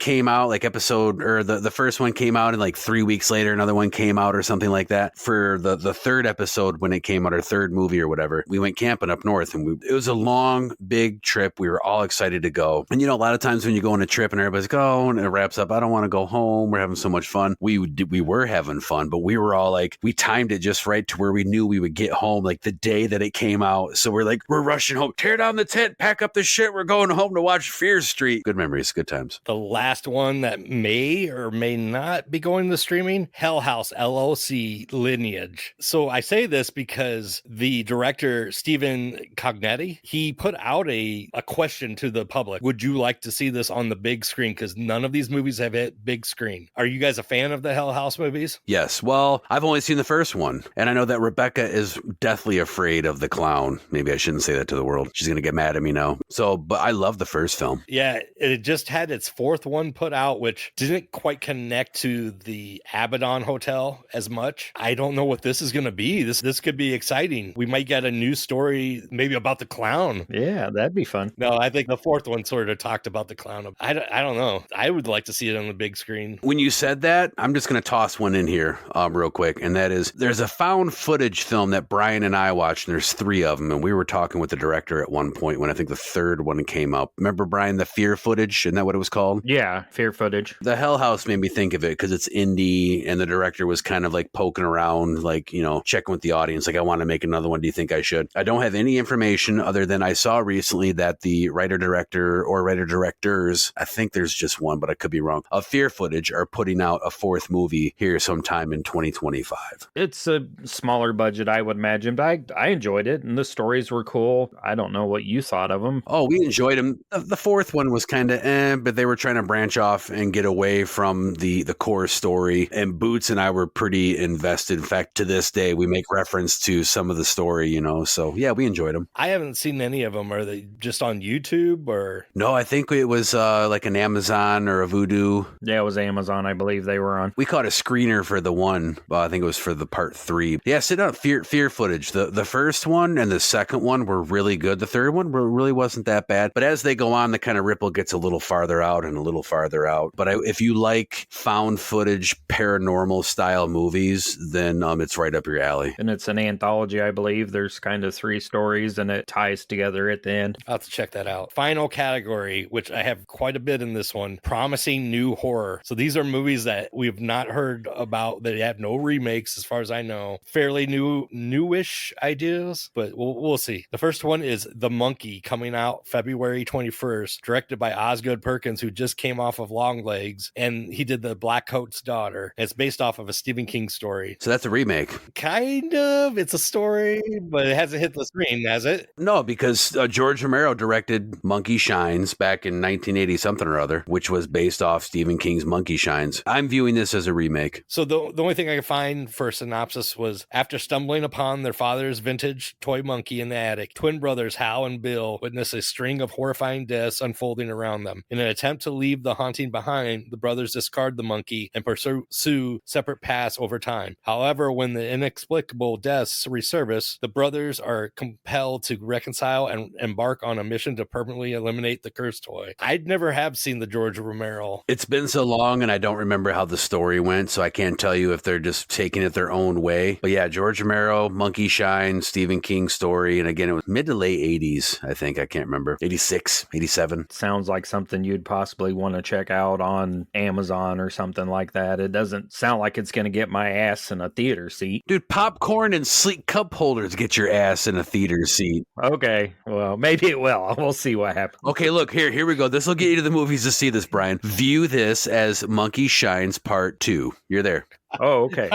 like episode, or the first one came out and like 3 weeks later another one came out or something like that. For the third episode, when it came out, our third movie or whatever, we went camping up north, and it was a long, big trip. We were all excited to go. And a lot of times when you go on a trip and everybody's going, and it wraps up, I don't want to go home, we're having so much fun. We were having fun, but we were all like, we timed it just right to where we knew we would get home like the day that it came out. So we're like, we're rushing home, tear down the tent, pack up the shit, we're going home to watch Fear Street. Good memories, good times. The last one that may or may not be going to streaming, Hell House LLC Lineage. So I say this because the director, Stephen Cognetti, he put out a question to the public. Would you like to see this on the big screen? Because none of these movies have hit big screen. Are you guys a fan of the Hell House movies? Yes. Well, I've only seen the first one, and I know that Rebecca is deathly afraid of the clown. Maybe I shouldn't say that to the world. She's going to get mad at me now. So, but I love the first film. Yeah, it just had its fourth one put out, which didn't quite connect to the Abaddon Hotel as much. I don't know what this is going to be. This could be exciting. We might get a new story, maybe about the clown. Yeah, that'd be fun. No, I think the fourth one sort of talked about the clown. I don't know. I would like to see it on the big screen. When you said that, I'm just going to toss one in here real quick, and that is, there's a found footage film that Brian and I watched, and there's 3 of them, and we were talking with the director at one point when I think the third one came out. Remember, Brian, the Fear footage? Isn't that what it was called? Yeah, Fear footage. The Hell House made me think of it because it's indie, and the director was kind of like poking around, like, checking with the audience, like, I want to make another one. Do you think I should? I don't have any information other than I saw recently that the writer-director or writer-directors, I think there's just one, but I could be wrong, of Fear footage are putting out a 4th movie here sometime in 2025. It's a smaller budget, I would imagine, but I enjoyed it, and the stories were cool. I don't know what you thought of them. Oh, we enjoyed them. The 4th one was kind of but they were trying to branch off and get away from the core story, and Boots and I were pretty invested. In fact, to this day, we make reference to some of the story, so yeah, we enjoyed them. I haven't seen any of them. Are they just on YouTube or? No, I think it was like an Amazon or a Vudu. Yeah, it was Amazon, I believe they were on. We caught a screener for the one. Well, I think it was for the part 3. Yeah, sit down. Fear footage. The first one and the second one were really good. The third one really wasn't that bad. But as they go on, the kind of ripple gets a little farther out and a little farther out. But if you like found footage, paranormal style movies, then it's right up your alley. And it's an anthology, I believe. There's kind of 3 stories and it ties together at the end. I'll have to check that out. Final category, which I have quite a bit in this one, promising new horror. So these are movies that we've not heard about, that have no remakes as far as I know. Fairly newish ideas, but we'll see. The first one is The Monkey, coming out February 21st, directed by Osgood Perkins, who just came off of Longlegs, and he did The Black Coat's Daughter. It's based off of a Stephen King story. So that's a remake. Kind of. It's a story, but it hasn't hit the screen, has it? No, because George Romero directed Monkey Shines back in 1980 something or other, which was based off Stephen King's Monkey Shines. I'm viewing this as a remake. So the only thing I could find for a synopsis was, after stumbling upon their father's vintage toy monkey in the attic, twin brothers Hal and Bill witness a string of horrifying deaths unfolding around them. In an attempt to leave the haunting behind, the brothers discard the monkey and pursue separate paths over time. However, when the inexplicable deaths resurface, the brothers are compelled to reconcile and embark on a mission to permanently eliminate the cursed toy. I'd never have seen the George Romero. It's been so long and I don't remember how the story went, so I can't tell you if they're just taking it their own way. But yeah, George Romero, Monkey Shine, Stephen King story. And again, it was mid to late 80s, I think. I can't remember. 86, 87. Sounds like something you'd possibly want to check out on Amazon or something like that. It doesn't sound like it's going to get my ass in a theater seat. Dude, popcorn and sleek cup holders get your ass in a theater seat. Okay, well, maybe it will. We'll see what happens. Okay, look, here we go. This will get you to the movies to see this, Brian. View this as Monkey Shines Part 2. You're there. Oh, okay.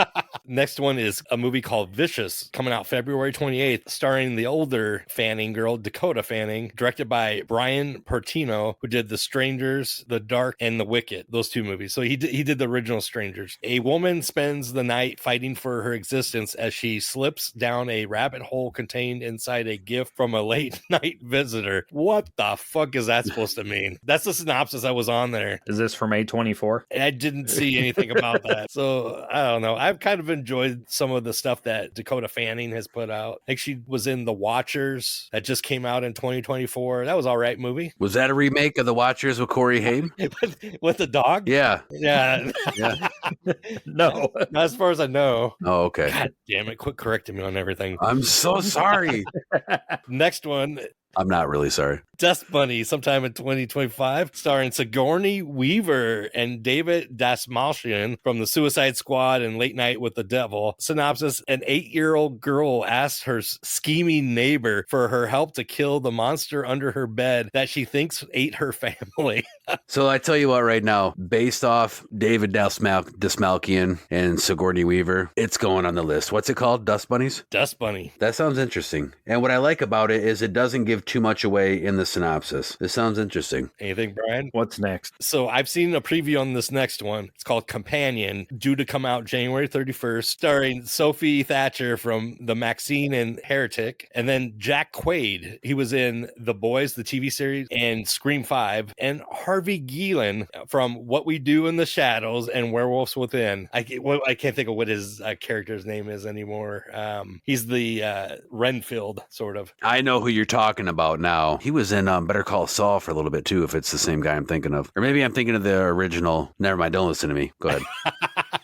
Next one is a movie called Vicious, coming out February 28th, starring the older Fanning girl, Dakota Fanning, directed by Brian Pertino, who did The Strangers, The Dark, and The Wicked, those 2 movies. So he did the original Strangers. A woman spends the night fighting for her existence as she slips down a rabbit hole contained inside a gift from a late night visitor. What the fuck is that supposed to mean? That's the synopsis that was on there. Is this from A24? I didn't see anything about that. So I don't know. I've kind of enjoyed some of the stuff that Dakota Fanning has put out. I think she was in The Watchers that just came out in 2024. That was all right movie. Was that a remake of The Watchers with Corey Haim? With the dog? Yeah. Yeah. Yeah. No. Not as far as I know. Oh, okay. God damn it. Quit correcting me on everything. I'm so sorry. Next one, I'm not really sorry. Dust Bunny, sometime in 2025, starring Sigourney Weaver and David Dastmalchian from the Suicide Squad and Late Night with the Devil. Synopsis: an 8-year-old girl asks her scheming neighbor for her help to kill the monster under her bed that she thinks ate her family. So I tell you what, right now, based off David Dastmalchian and Sigourney Weaver, it's going on the list. What's it called? Dust Bunnies? Dust Bunny. That sounds interesting. And what I like about it is it doesn't give too much away in the synopsis. This sounds interesting. Anything, Brian? What's next? So I've seen a preview on this next one. It's called Companion, due to come out January 31st, starring Sophie Thatcher from The Maxine and Heretic, and then Jack Quaid. He was in The Boys, the TV series, and Scream 5, and Harvey Guillen from What We Do in the Shadows and Werewolves Within. I can't think of what his character's name is anymore. He's the Renfield, sort of. I know who you're talking about now. He was in Better Call Saul for a little bit too, if it's the same guy I'm thinking of. Or maybe I'm thinking of the original. Never mind, don't listen to me. Go ahead.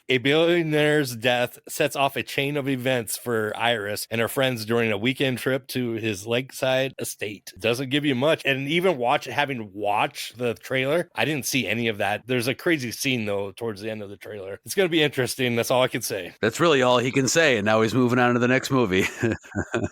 A billionaire's death sets off a chain of events for Iris and her friends during a weekend trip to his lakeside estate. Doesn't give you much. And even having watched the trailer, I didn't see any of that. There's a crazy scene, though, towards the end of the trailer. It's going to be interesting. That's all I can say. That's really all he can say. And now he's moving on to the next movie.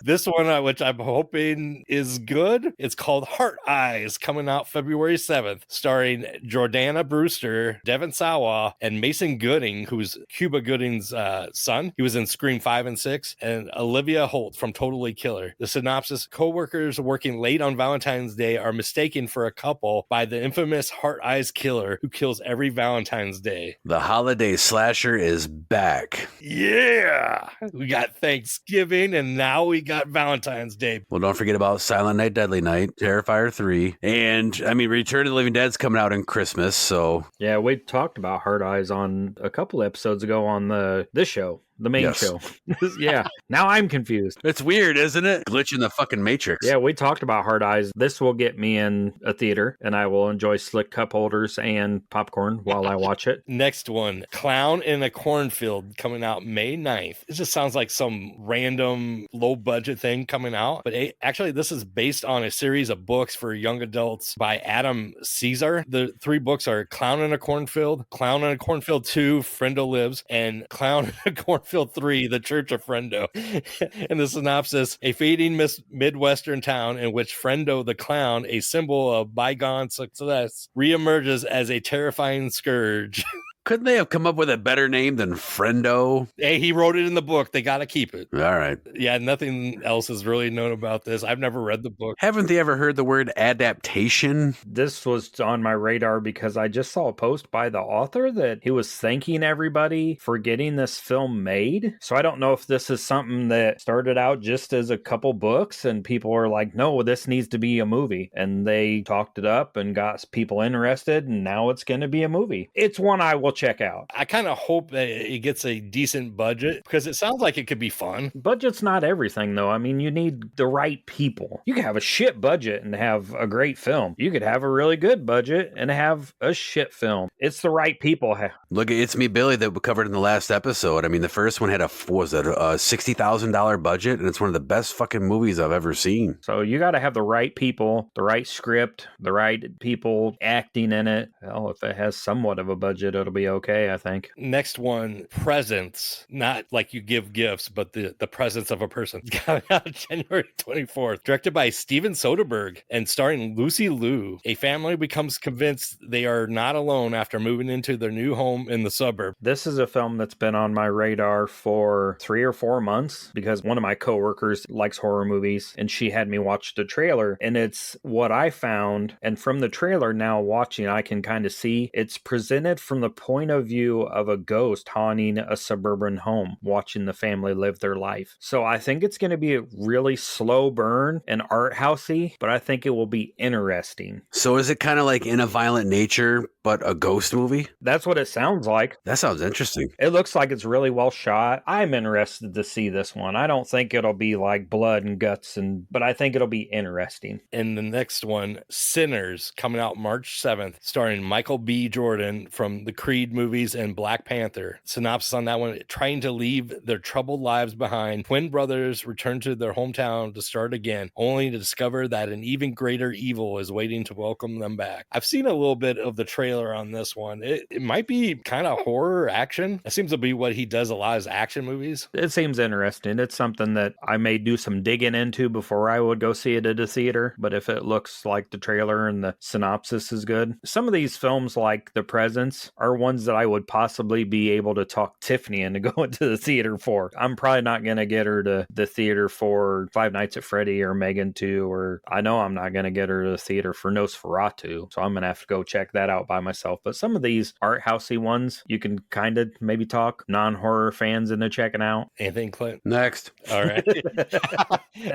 This one, which I'm hoping is good, it's called Heart Eyes, coming out February 7th, starring Jordana Brewster, Devon Sawa, and Mason Gooding, who's Cuba Gooding's son. He was in Scream 5 and 6, and Olivia Holt from Totally Killer. The synopsis: co-workers working late on Valentine's Day are mistaken for a couple by the infamous Heart Eyes killer who kills every Valentine's Day. The holiday slasher is back. Yeah! We got Thanksgiving, and now we got Valentine's Day. Well, don't forget about Silent Night, Deadly Night, Terrifier 3, and, I mean, Return of the Living Dead's coming out in Christmas, so... Yeah, we talked about Heart Eyes on a couple episodes ago on this show. The main show. Yeah. Now I'm confused. It's weird, isn't it? Glitch in the fucking Matrix. Yeah, we talked about Hard Eyes. This will get me in a theater, and I will enjoy slick cup holders and popcorn while I watch it. Next one, Clown in a Cornfield, coming out May 9th. It just sounds like some random low-budget thing coming out. But actually, this is based on a series of books for young adults by Adam Caesar. The 3 books are Clown in a Cornfield, Clown in a Cornfield 2, Friendo Lives, and Clown in a Cornfield 3, The Church of Friendo. In the synopsis: a fading Midwestern town in which Friendo the clown, a symbol of bygone success, reemerges as a terrifying scourge. Couldn't they have come up with a better name than Friendo? Hey, he wrote it in the book. They got to keep it. All right. Yeah, nothing else is really known about this. I've never read the book. Haven't they ever heard the word adaptation? This was on my radar because I just saw a post by the author that he was thanking everybody for getting this film made. So I don't know if this is something that started out just as a couple books and people were like, no, this needs to be a movie. And they talked it up and got people interested, and now it's going to be a movie. It's one I will check out. I kind of hope that it gets a decent budget because it sounds like it could be fun. Budget's not everything, though. I mean, you need the right people. You can have a shit budget and have a great film. You could have a really good budget and have a shit film. It's the right people. Look at It's Me, Billy, that we covered in the last episode. I mean, the first one had a $60,000 budget, and it's one of the best fucking movies I've ever seen. So you got to have the right people, the right script, the right people acting in it. Well, if it has somewhat of a budget, it'll be okay, I think. Next one, Presents. Not like you give gifts, but the presence of a person. It's coming out January 24th. Directed by Steven Soderbergh and starring Lucy Liu. A family becomes convinced they are not alone after moving into their new home in the suburb. This is a film that's been on my radar for 3 or 4 months because one of my coworkers likes horror movies and she had me watch the trailer, and it's what I found. And from the trailer now watching, I can kind of see it's presented from the point of view of a ghost haunting a suburban home, watching the family live their life. So I think it's going to be a really slow burn and art housey, but I think it will be interesting. So is it kind of like In a Violent Nature, but a ghost movie? That's what it sounds like. That sounds interesting. It looks like it's really well shot. I'm interested to see this one. I don't think it'll be like blood and guts, but I think it'll be interesting. And the next one, Sinners, coming out March 7th, starring Michael B. Jordan from the Creed movies and Black Panther. Synopsis on that one: trying to leave their troubled lives behind, twin brothers return to their hometown to start again, only to discover that an even greater evil is waiting to welcome them back. I've seen a little bit of the trailer on this one. It might be kind of horror action. It seems to be what he does a lot, is action movies. It seems interesting. It's something that I may do some digging into before I would go see it at a theater, but if it looks like the trailer and the synopsis is good. Some of these films, like The Presence, are ones that I would possibly be able to talk Tiffany into going to the theater for. I'm probably not going to get her to the theater for Five Nights at Freddy or Megan 2, or I know I'm not going to get her to the theater for Nosferatu, so I'm going to have to go check that out by myself. But some of these art housey ones, you can kind of maybe talk non-horror fans into checking out. Anything, Clint? Next. All right.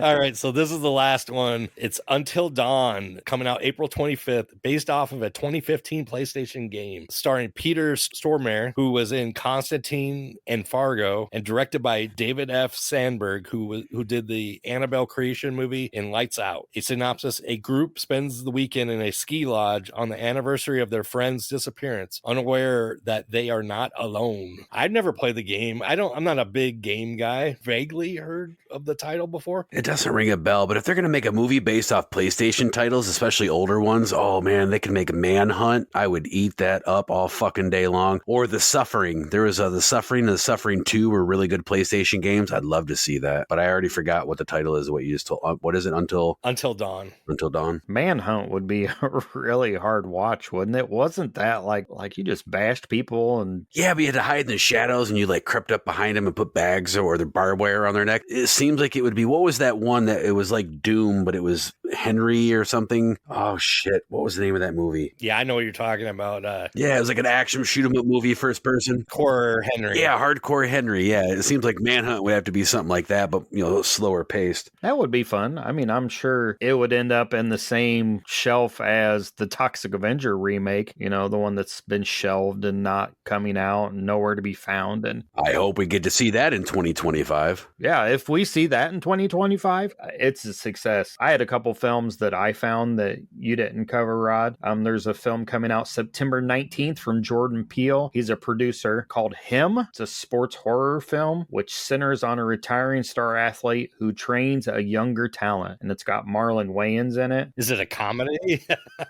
All right. So this is the last one. It's Until Dawn, coming out April 25th, based off of a 2015 PlayStation game, starring Peter Stormare, who was in Constantine and Fargo, and directed by David F. Sandberg, who did the Annabelle creation movie in Lights Out. A synopsis: a group spends the weekend in a ski lodge on the anniversary of their friend's disappearance, unaware that they are not alone. I've never played the game. I'm not a big game guy. Vaguely heard of the title before. It doesn't ring a bell, but if they're going to make a movie based off PlayStation titles, especially older ones, oh man, they can make Manhunt. I would eat that up all fucking day long. Or The Suffering. There was The Suffering and The Suffering 2 were really good PlayStation games. I'd love to see that, but I already forgot what the title is, what you just told. What is it? Until Dawn. Until Dawn. Manhunt would be a really hard watch, wouldn't it? Wasn't that like you just bashed people and... Yeah, but you had to hide in the shadows and you like crept up behind them and put bags or their barbed wire on their neck. It seems like it would be, what was that one that it was like Doom, but it was Henry or something? Oh shit. What was the name of that movie? Yeah, I know what you're talking about. Yeah, it was like an action shoot 'em up movie, first person. Core Henry. Yeah, Hardcore Henry. Yeah, it seems like Manhunt would have to be something like that, but slower paced. That would be fun. I mean, I'm sure it would end up in the same shelf as the Toxic Avenger remake, the one that's been shelved and not coming out and nowhere to be found. And I hope we get to see that in 2025. Yeah, if we see that in 2025, it's a success. I had a couple films that I found that you didn't cover, Rod. There's a film coming out September 19th from Jordan Peele. He's a producer, called Him. It's a sports horror film which centers on a retiring star athlete who trains a younger talent, and it's got Marlon Wayans in it. Is it a comedy?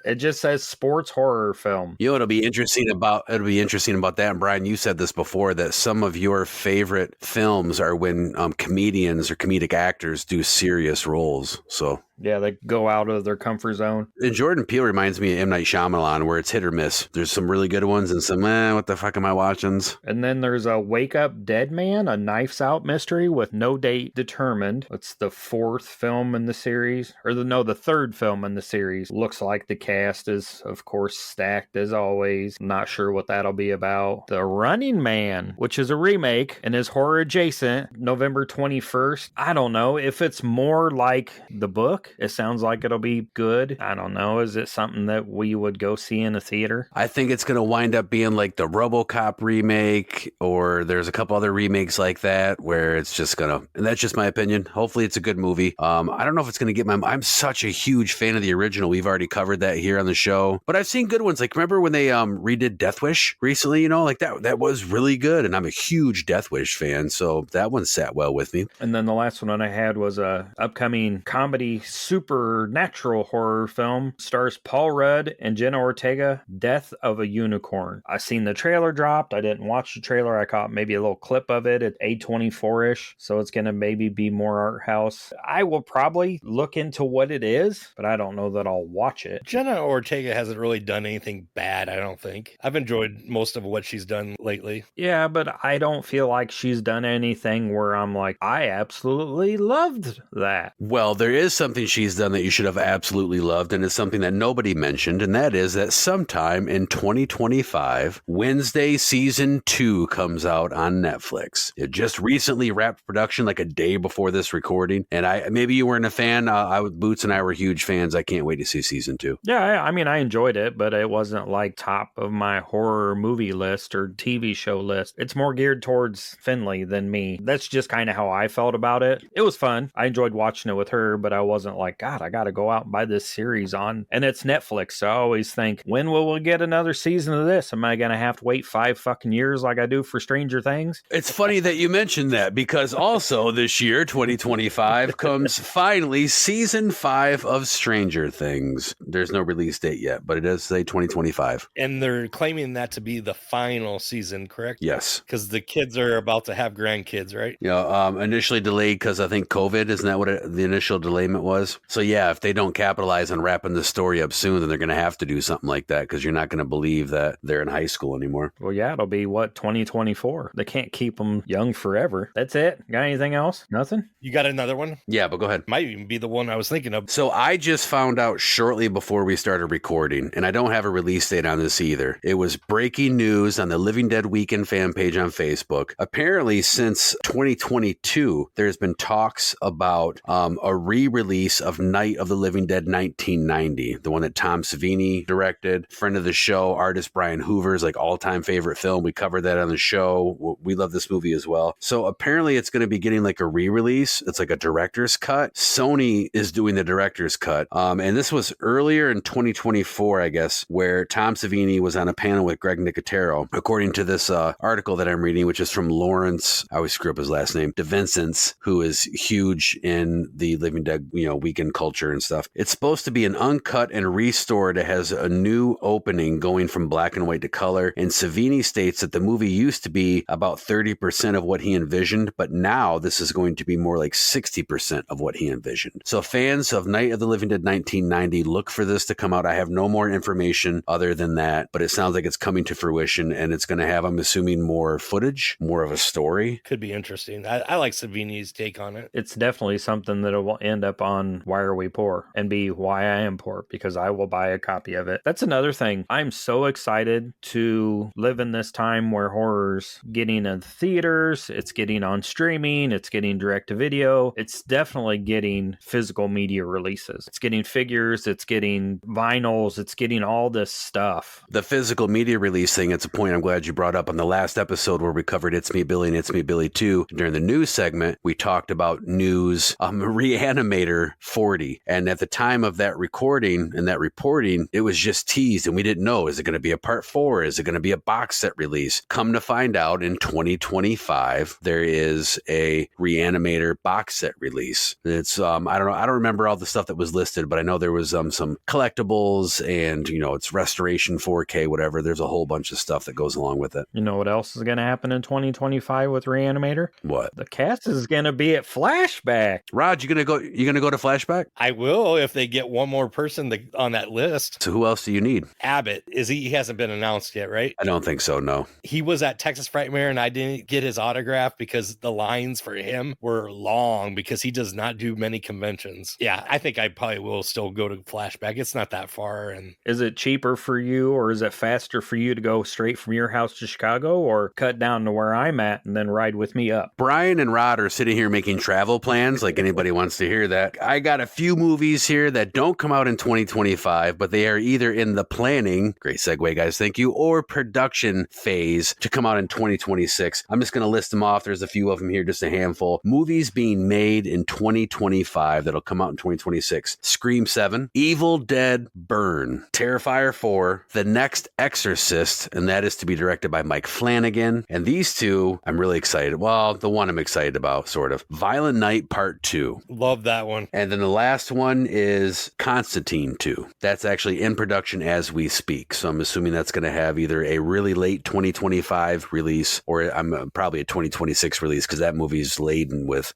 It just says sports horror film. It'll be interesting about that. And Brian, you said this before, that some of your favorite films are when comedians or comedic actors do serious roles. So yeah, they go out of their comfort zone. And Jordan Peele reminds me of M. Night Shyamalan, where it's hit or miss. There's some really good ones and some, what the fuck am I watching? And then there's a Wake Up Dead Man, a Knives Out mystery with no date determined. It's the fourth film in the series, the third film in the series. Looks like the cast is, of course, stacked as always. Not sure what that'll be about. The Running Man, which is a remake and is horror adjacent, November 21st. I don't know if it's more like the book. It sounds like it'll be good. I don't know. Is it something that we would go see in a theater? I think it's going to wind up being like the RoboCop remake, or there's a couple other remakes like that where it's just going to, and that's just my opinion. Hopefully it's a good movie. I don't know if it's going to get I'm such a huge fan of the original. We've already covered that here on the show, but I've seen good ones. Like, remember when they redid Death Wish recently, like that was really good. And I'm a huge Death Wish fan. So that one sat well with me. And then the last one I had was a upcoming comedy supernatural horror film. Stars Paul Rudd and Jenna Ortega, Death of a Unicorn. I seen the trailer dropped. I didn't watch the trailer. I caught maybe a little clip of it at A24-ish. So it's going to maybe be more art house. I will probably look into what it is, but I don't know that I'll watch it. Jenna Ortega hasn't really done anything bad, I don't think. I've enjoyed most of what she's done lately. Yeah, but I don't feel like she's done anything where I'm like, I absolutely loved that. Well, there is something something she's done that you should have absolutely loved, and it's something that nobody mentioned, and that is that sometime in 2025, Wednesday Season 2 comes out on Netflix. It just recently wrapped production like a day before this recording, and maybe you weren't a fan. Boots and I were huge fans. I can't wait to see Season 2. Yeah, I mean, I enjoyed it, but it wasn't like top of my horror movie list or TV show list. It's more geared towards Finley than me. That's just kind of how I felt about it. It was fun. I enjoyed watching it with her, but I wasn't like, God, I got to go out and buy this series on. And it's Netflix, so I always think, when will we get another season of this? Am I going to have to wait 5 fucking years like I do for Stranger Things? It's funny that you mentioned that, because also this year, 2025, comes finally Season 5 of Stranger Things. There's no release date yet, but it does say 2025. And they're claiming that to be the final season, correct? Yes. Because the kids are about to have grandkids, right? Initially delayed because I think COVID, isn't that what the initial delayment was? So yeah, if they don't capitalize on wrapping the story up soon, then they're going to have to do something like that, because you're not going to believe that they're in high school anymore. Well, yeah, it'll be 2024. They can't keep them young forever. That's it. Got anything else? Nothing? You got another one? Yeah, but go ahead. Might even be the one I was thinking of. So I just found out shortly before we started recording, and I don't have a release date on this either. It was breaking news on the Living Dead Weekend fan page on Facebook. Apparently, since 2022, there's been talks about a re-release of Night of the Living Dead 1990, the one that Tom Savini directed. Friend of the show, artist Brian Hoover's like all-time favorite film. We covered that on the show. We love this movie as well. So apparently it's going to be getting like a re-release. It's like a director's cut. Sony is doing the director's cut. And this was earlier in 2024, I guess, where Tom Savini was on a panel with Greg Nicotero, according to this article that I'm reading, which is from Lawrence, I always screw up his last name, DeVincent's, who is huge in the Living Dead, weekend culture and stuff. It's supposed to be an uncut and restored. It has a new opening going from black and white to color. And Savini states that the movie used to be about 30% of what he envisioned, but now this is going to be more like 60% of what he envisioned. So fans of Night of the Living Dead 1990, look for this to come out. I have no more information other than that, but it sounds like it's coming to fruition, and it's going to have, I'm assuming, more footage, more of a story. Could be interesting. I like Savini's take on it. It's definitely something that will end up on Why Are We Poor and be Why I Am Poor, because I will buy a copy of it. That's another thing. I'm so excited to live in this time where horror's getting in theaters, it's getting on streaming, it's getting direct to video, it's definitely getting physical media releases. It's getting figures, it's getting vinyls, it's getting all this stuff. The physical media release thing, it's a point I'm glad you brought up on the last episode where we covered It's Me Billy and It's Me Billy 2. During the news segment, we talked about news Reanimator 40. And at the time of that recording and that reporting, it was just teased and we didn't know, is it going to be a part 4? Is it going to be a box set release? Come to find out, in 2025, there is a Reanimator box set release. It's, I don't know, I don't remember all the stuff that was listed, but I know there was some collectibles and, it's restoration 4K, whatever. There's a whole bunch of stuff that goes along with it. You know what else is going to happen in 2025 with Reanimator? What? The cast is going to be at Flashback. Rod, you gonna go to Flashback? I will if they get one more person on that list. So who else do you need? Abbott. He hasn't been announced yet, right? I don't think so, no. He was at Texas Frightmare and I didn't get his autograph because the lines for him were long because he does not do many conventions. Yeah, I think I probably will still go to Flashback. It's not that far. And is it cheaper for you, or is it faster for you to go straight from your house to Chicago, or cut down to where I'm at and then ride with me up? Brian and Rod are sitting here making travel plans like anybody wants to hear that. I got a few movies here that don't come out in 2025, but they are either in the planning, great segue guys, thank you, or production phase to come out in 2026. I'm just going to list them off. There's a few of them here, just a handful. Movies being made in 2025 that'll come out in 2026. Scream 7, Evil Dead Burn, Terrifier 4, The Next Exorcist, and that is to be directed by Mike Flanagan. And these two, I'm really excited. Well, the one I'm excited about, sort of. Violent Night Part 2. Love that one. And then the last one is Constantine 2. That's actually in production as we speak. So I'm assuming that's going to have either a really late 2025 release or I'm probably a 2026 release, because that movie's laden with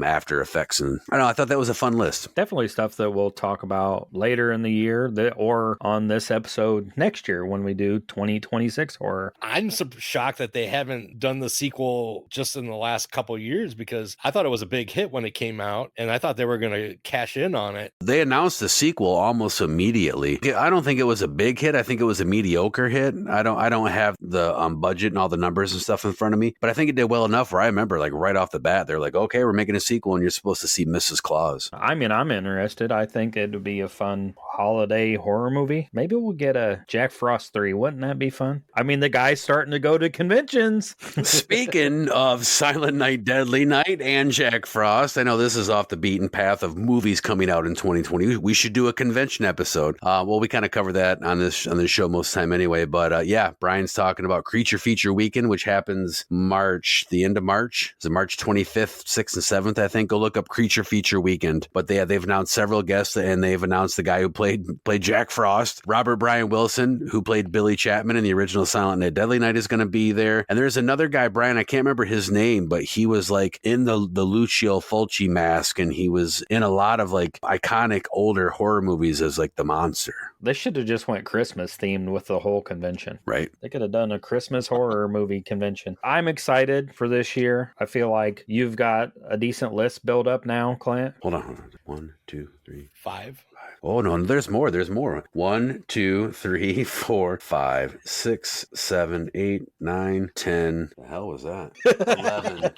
after effects. And I don't know, I thought that was a fun list. Definitely stuff that we'll talk about later in the year or on this episode next year when we do 2026 horror. I'm shocked that they haven't done the sequel just in the last couple years, because I thought it was a big hit when it came out, and I thought they were going to cash in on it. They announced the sequel almost immediately. I don't think it was a big hit. I think it was a mediocre hit. I don't have the budget and all the numbers and stuff in front of me, but I think it did well enough where I remember like right off the bat, they're like, okay, we're making a sequel and you're supposed to see Mrs. Claus. I mean, I'm interested. I think it would be a fun holiday horror movie. Maybe we'll get a Jack Frost 3. Wouldn't that be fun? I mean, the guy's starting to go to conventions. Speaking of Silent Night, Deadly Night and Jack Frost, I know this is off the beaten path of movies coming out in 2020. We should do a convention episode. Well, we kind of cover that on this show most of the time anyway. But yeah, Brian's talking about Creature Feature Weekend, which happens the end of March. Is it March 25th, 6th, and 7th? I think. Go look up Creature Feature Weekend. But they've announced several guests, and they've announced the guy who played Jack Frost, Robert Brian Wilson, who played Billy Chapman in the original Silent Night, Deadly Night, is going to be there. And there's another guy, Brian, I can't remember his name, but he was like in the Lucio Fulci mask, and he was in a lot of like iconic older horror movies as like the monster. They should have just went Christmas themed with the whole convention. Right. They could have done a Christmas horror movie convention. I'm excited for this year. I feel like you've got a decent list built up now, Clint. Hold on. 1, 2, 3, 5. Oh, no, there's more. 1, 2, 3, 4, 5, 6, 7, 8, 9, 10. The hell was that? 11.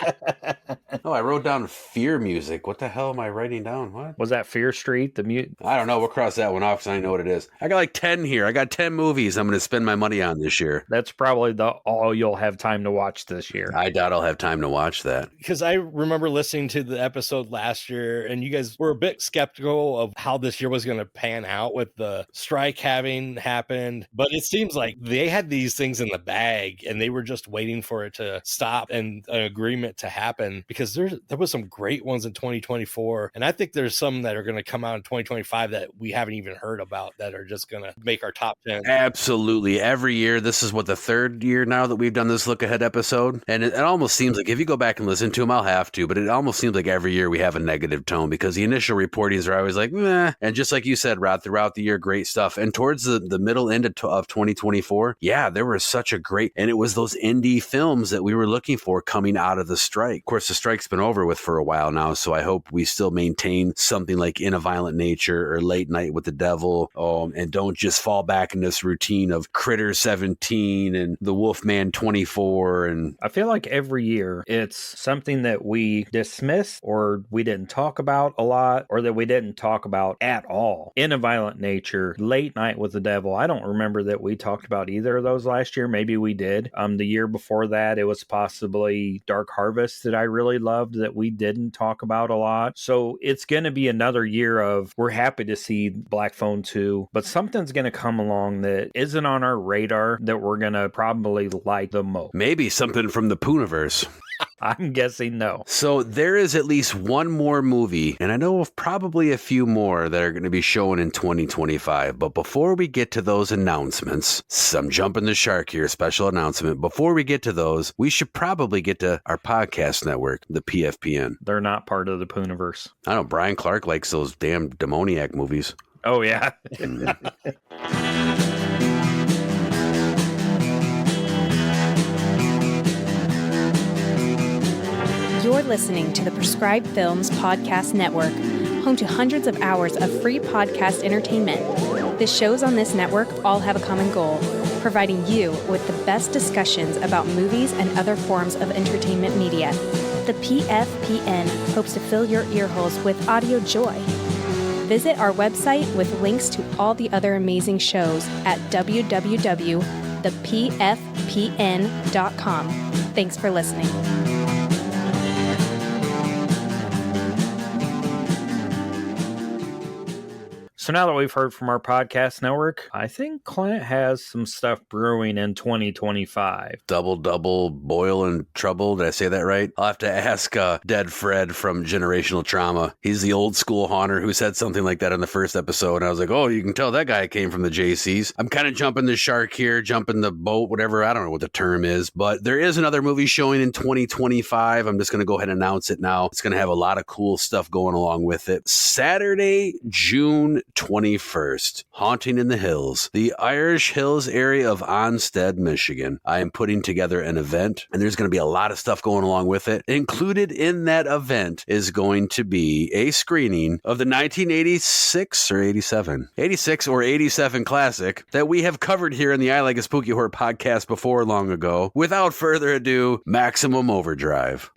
Oh, I wrote down Fear Music. What the hell am I writing down? What? Was that Fear Street? I don't know. We'll cross that one off because I know what it is. I got like 10 here. I got 10 movies I'm going to spend my money on this year. That's probably all you'll have time to watch this year. I doubt I'll have time to watch that. Because I remember listening to the episode last year, and you guys were a bit skeptical of how this year was going to pan out with the strike having happened. But it seems like they had these things in the bag, and they were just waiting for it to stop and an agreement to happen, because there was some great ones in 2024. And I think there's some that are going to come out in 2025 that we haven't even heard about that are just going to make our top 10. Absolutely. Every year, this is what, the third year now that we've done this look ahead episode. And it almost seems like if you go back and listen to them, I'll have to, but it almost seems like every year we have a negative tone because the initial reportings are always like, meh. And just like you said, Rod, throughout the year, great stuff. And towards the middle end of 2024, yeah, there was such a great, and it was those indie films that we were looking for coming out of the strike. Of course, the strike's been over with for a while now, so I hope we still maintain something like In a Violent Nature or Late Night with the Devil, and don't just fall back in this routine of Critter 17 and The Wolfman 24. And I feel like every year it's something that we dismiss or we didn't talk about a lot or that we didn't talk about at all. In a Violent Nature, Late Night with the Devil. I don't remember that we talked about either of those last year. Maybe we did. The year before that, it was possibly Dark Harvest that I really loved that we didn't talk about a lot. So it's going to be another year of, we're happy to see Black Phone 2, but something's going to come along that isn't on our radar that we're going to probably like the most. Maybe something from the Pooniverse. I'm guessing no. So there is at least one more movie, and I know of probably a few more that are going to be shown in 2025. But before we get to those announcements, I'm jumping the shark here, special announcement. Before we get to those, we should probably get to our podcast network, the PFPN. They're not part of the Pooniverse. I know Brian Clark likes those damn demoniac movies. Oh, yeah. You're listening to the Prescribed Films Podcast Network, home to hundreds of hours of free podcast entertainment. The shows on this network all have a common goal, providing you with the best discussions about movies and other forms of entertainment media. The PFPN hopes to fill your earholes with audio joy. Visit our website with links to all the other amazing shows at www.thepfpn.com. Thanks for listening. So now that we've heard from our podcast network, I think Clint has some stuff brewing in 2025. Double, boil and trouble. Did I say that right? I'll have to ask Dead Fred from Generational Trauma. He's the old school haunter who said something like that in the first episode. And I was like, oh, you can tell that guy came from the JCs. I'm kind of jumping the shark here, jumping the boat, whatever. I don't know what the term is, but there is another movie showing in 2025. I'm just going to go ahead and announce it now. It's going to have a lot of cool stuff going along with it. Saturday, June 21st, Haunting in the Hills, the Irish Hills area of Onstead, Michigan. I am putting together an event, and there's going to be a lot of stuff going along with it. Included in that event is going to be a screening of the 1986 or 87? 86 or 87 classic that we have covered here in the I Like a Spooky Horror podcast before long ago. Without further ado, Maximum Overdrive.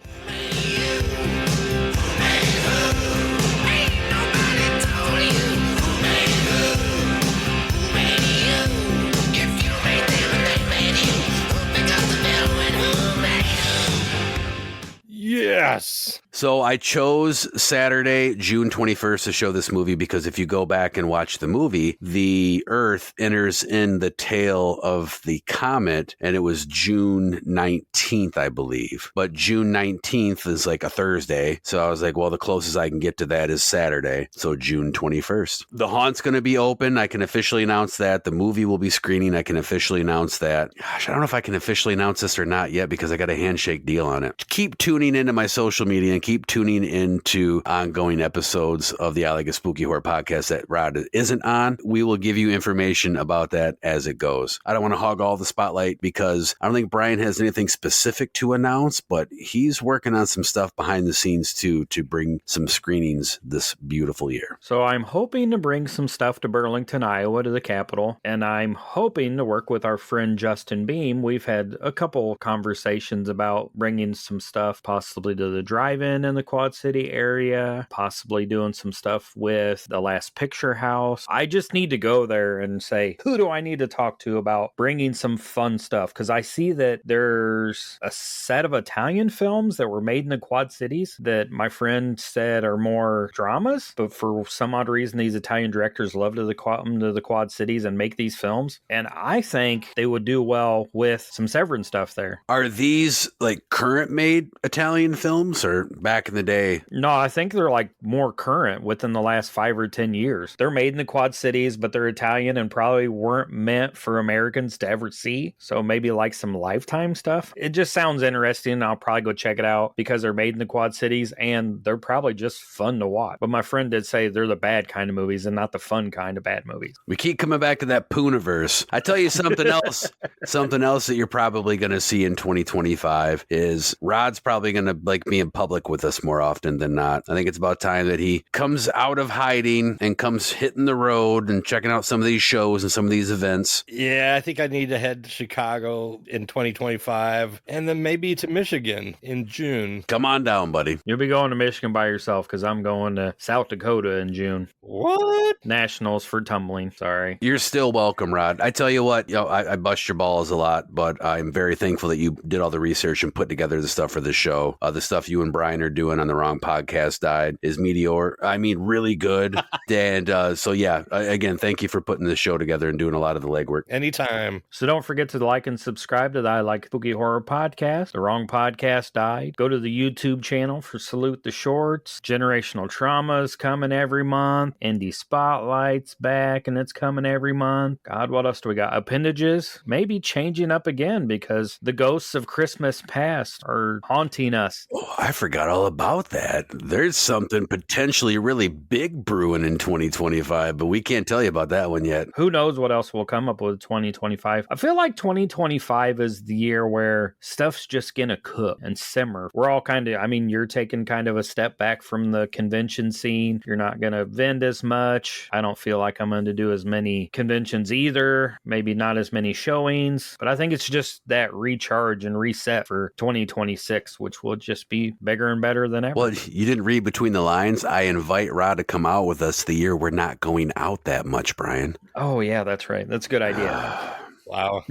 Yes. So I chose Saturday, June 21st to show this movie because if you go back and watch the movie, the Earth enters in the tail of the comet, and it was June 19th, I believe. But June 19th is like a Thursday. So I was like, well, the closest I can get to that is Saturday. So June 21st. The Haunt's going to be open. I can officially announce that. The movie will be screening. I can officially announce that. Gosh, I don't know if I can officially announce this or not yet because I got a handshake deal on it. Keep tuning into my social media and keep tuning into ongoing episodes of the I Like a Spooky Horror podcast that Rod isn't on. We will give you information about that as it goes. I don't want to hog all the spotlight because I don't think Brian has anything specific to announce, but he's working on some stuff behind the scenes too to bring some screenings this beautiful year. So I'm hoping to bring some stuff to Burlington, Iowa, to the Capitol, and I'm hoping to work with our friend Justin Beam. We've had a couple conversations about bringing some stuff possibly to the drive-in in the Quad City area, possibly doing some stuff with the Last Picture House. I just need to go there and say, who do I need to talk to about bringing some fun stuff? Because I see that there's a set of Italian films that were made in the Quad Cities that my friend said are more dramas, but for some odd reason, these Italian directors love to come to the Quad Cities and make these films. And I think they would do well with some Severin stuff there. Are these like current made Italian films or back in the day? No, I think they're like more current within the last 5 or 10 years. They're made in the Quad Cities, but they're Italian and probably weren't meant for Americans to ever see. So maybe like some Lifetime stuff. It just sounds interesting. I'll probably go check it out because they're made in the Quad Cities and they're probably just fun to watch. But my friend did say they're the bad kind of movies and not the fun kind of bad movies. We keep coming back to that Pooniverse. I tell you something else. Something else that you're probably going to see in 2025 is Rod's probably going to like be in public with us more often than not. I think it's about time that he comes out of hiding and comes hitting the road and checking out some of these shows and some of these events. Yeah, I think I need to head to Chicago in 2025 and then maybe to Michigan in June. Come on down, buddy. You'll be going to Michigan by yourself because I'm going to South Dakota in June. What? Nationals for tumbling. Sorry. You're still welcome, Rod. I tell you what, I bust your balls a lot, but I'm very thankful that you did all the research and put together the stuff for the show. The stuff you and Brian are doing on the Wrong Podcast Died is really good. And so, yeah, again, thank you for putting this show together and doing a lot of the legwork. Anytime. So don't forget to like and subscribe to the I Like Spooky Horror podcast. The Wrong Podcast Died. Go to the YouTube channel for Salute the Shorts. Generational Trauma is coming every month. Indie Spotlight's back and it's coming every month. God, what else do we got? Appendages maybe changing up again because the ghosts of Christmas past are haunting us. Oh, I forgot all about that. There's something potentially really big brewing in 2025, but we can't tell you about that one yet. Who knows what else will come up with 2025. I feel like 2025 is the year where stuff's just gonna cook and simmer. We're all you're taking kind of a step back from the convention scene. You're not gonna vend as much. I don't feel like I'm going to do as many conventions either. Maybe not as many showings, but I think it's just that recharge and reset for 2026, which will just be bigger and better than ever. Well, you didn't read between the lines. I invite Rod to come out with us the year we're not going out that much, Brian. Oh, yeah, that's right. That's a good idea. Wow.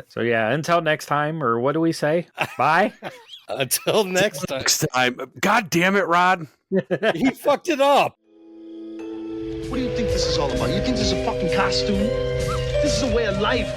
So, yeah, until next time, or what do we say? Bye. Until next time. Next time. God damn it, Rod. He fucked it up. What do you think this is all about? You think this is a fucking costume? This is a way of life.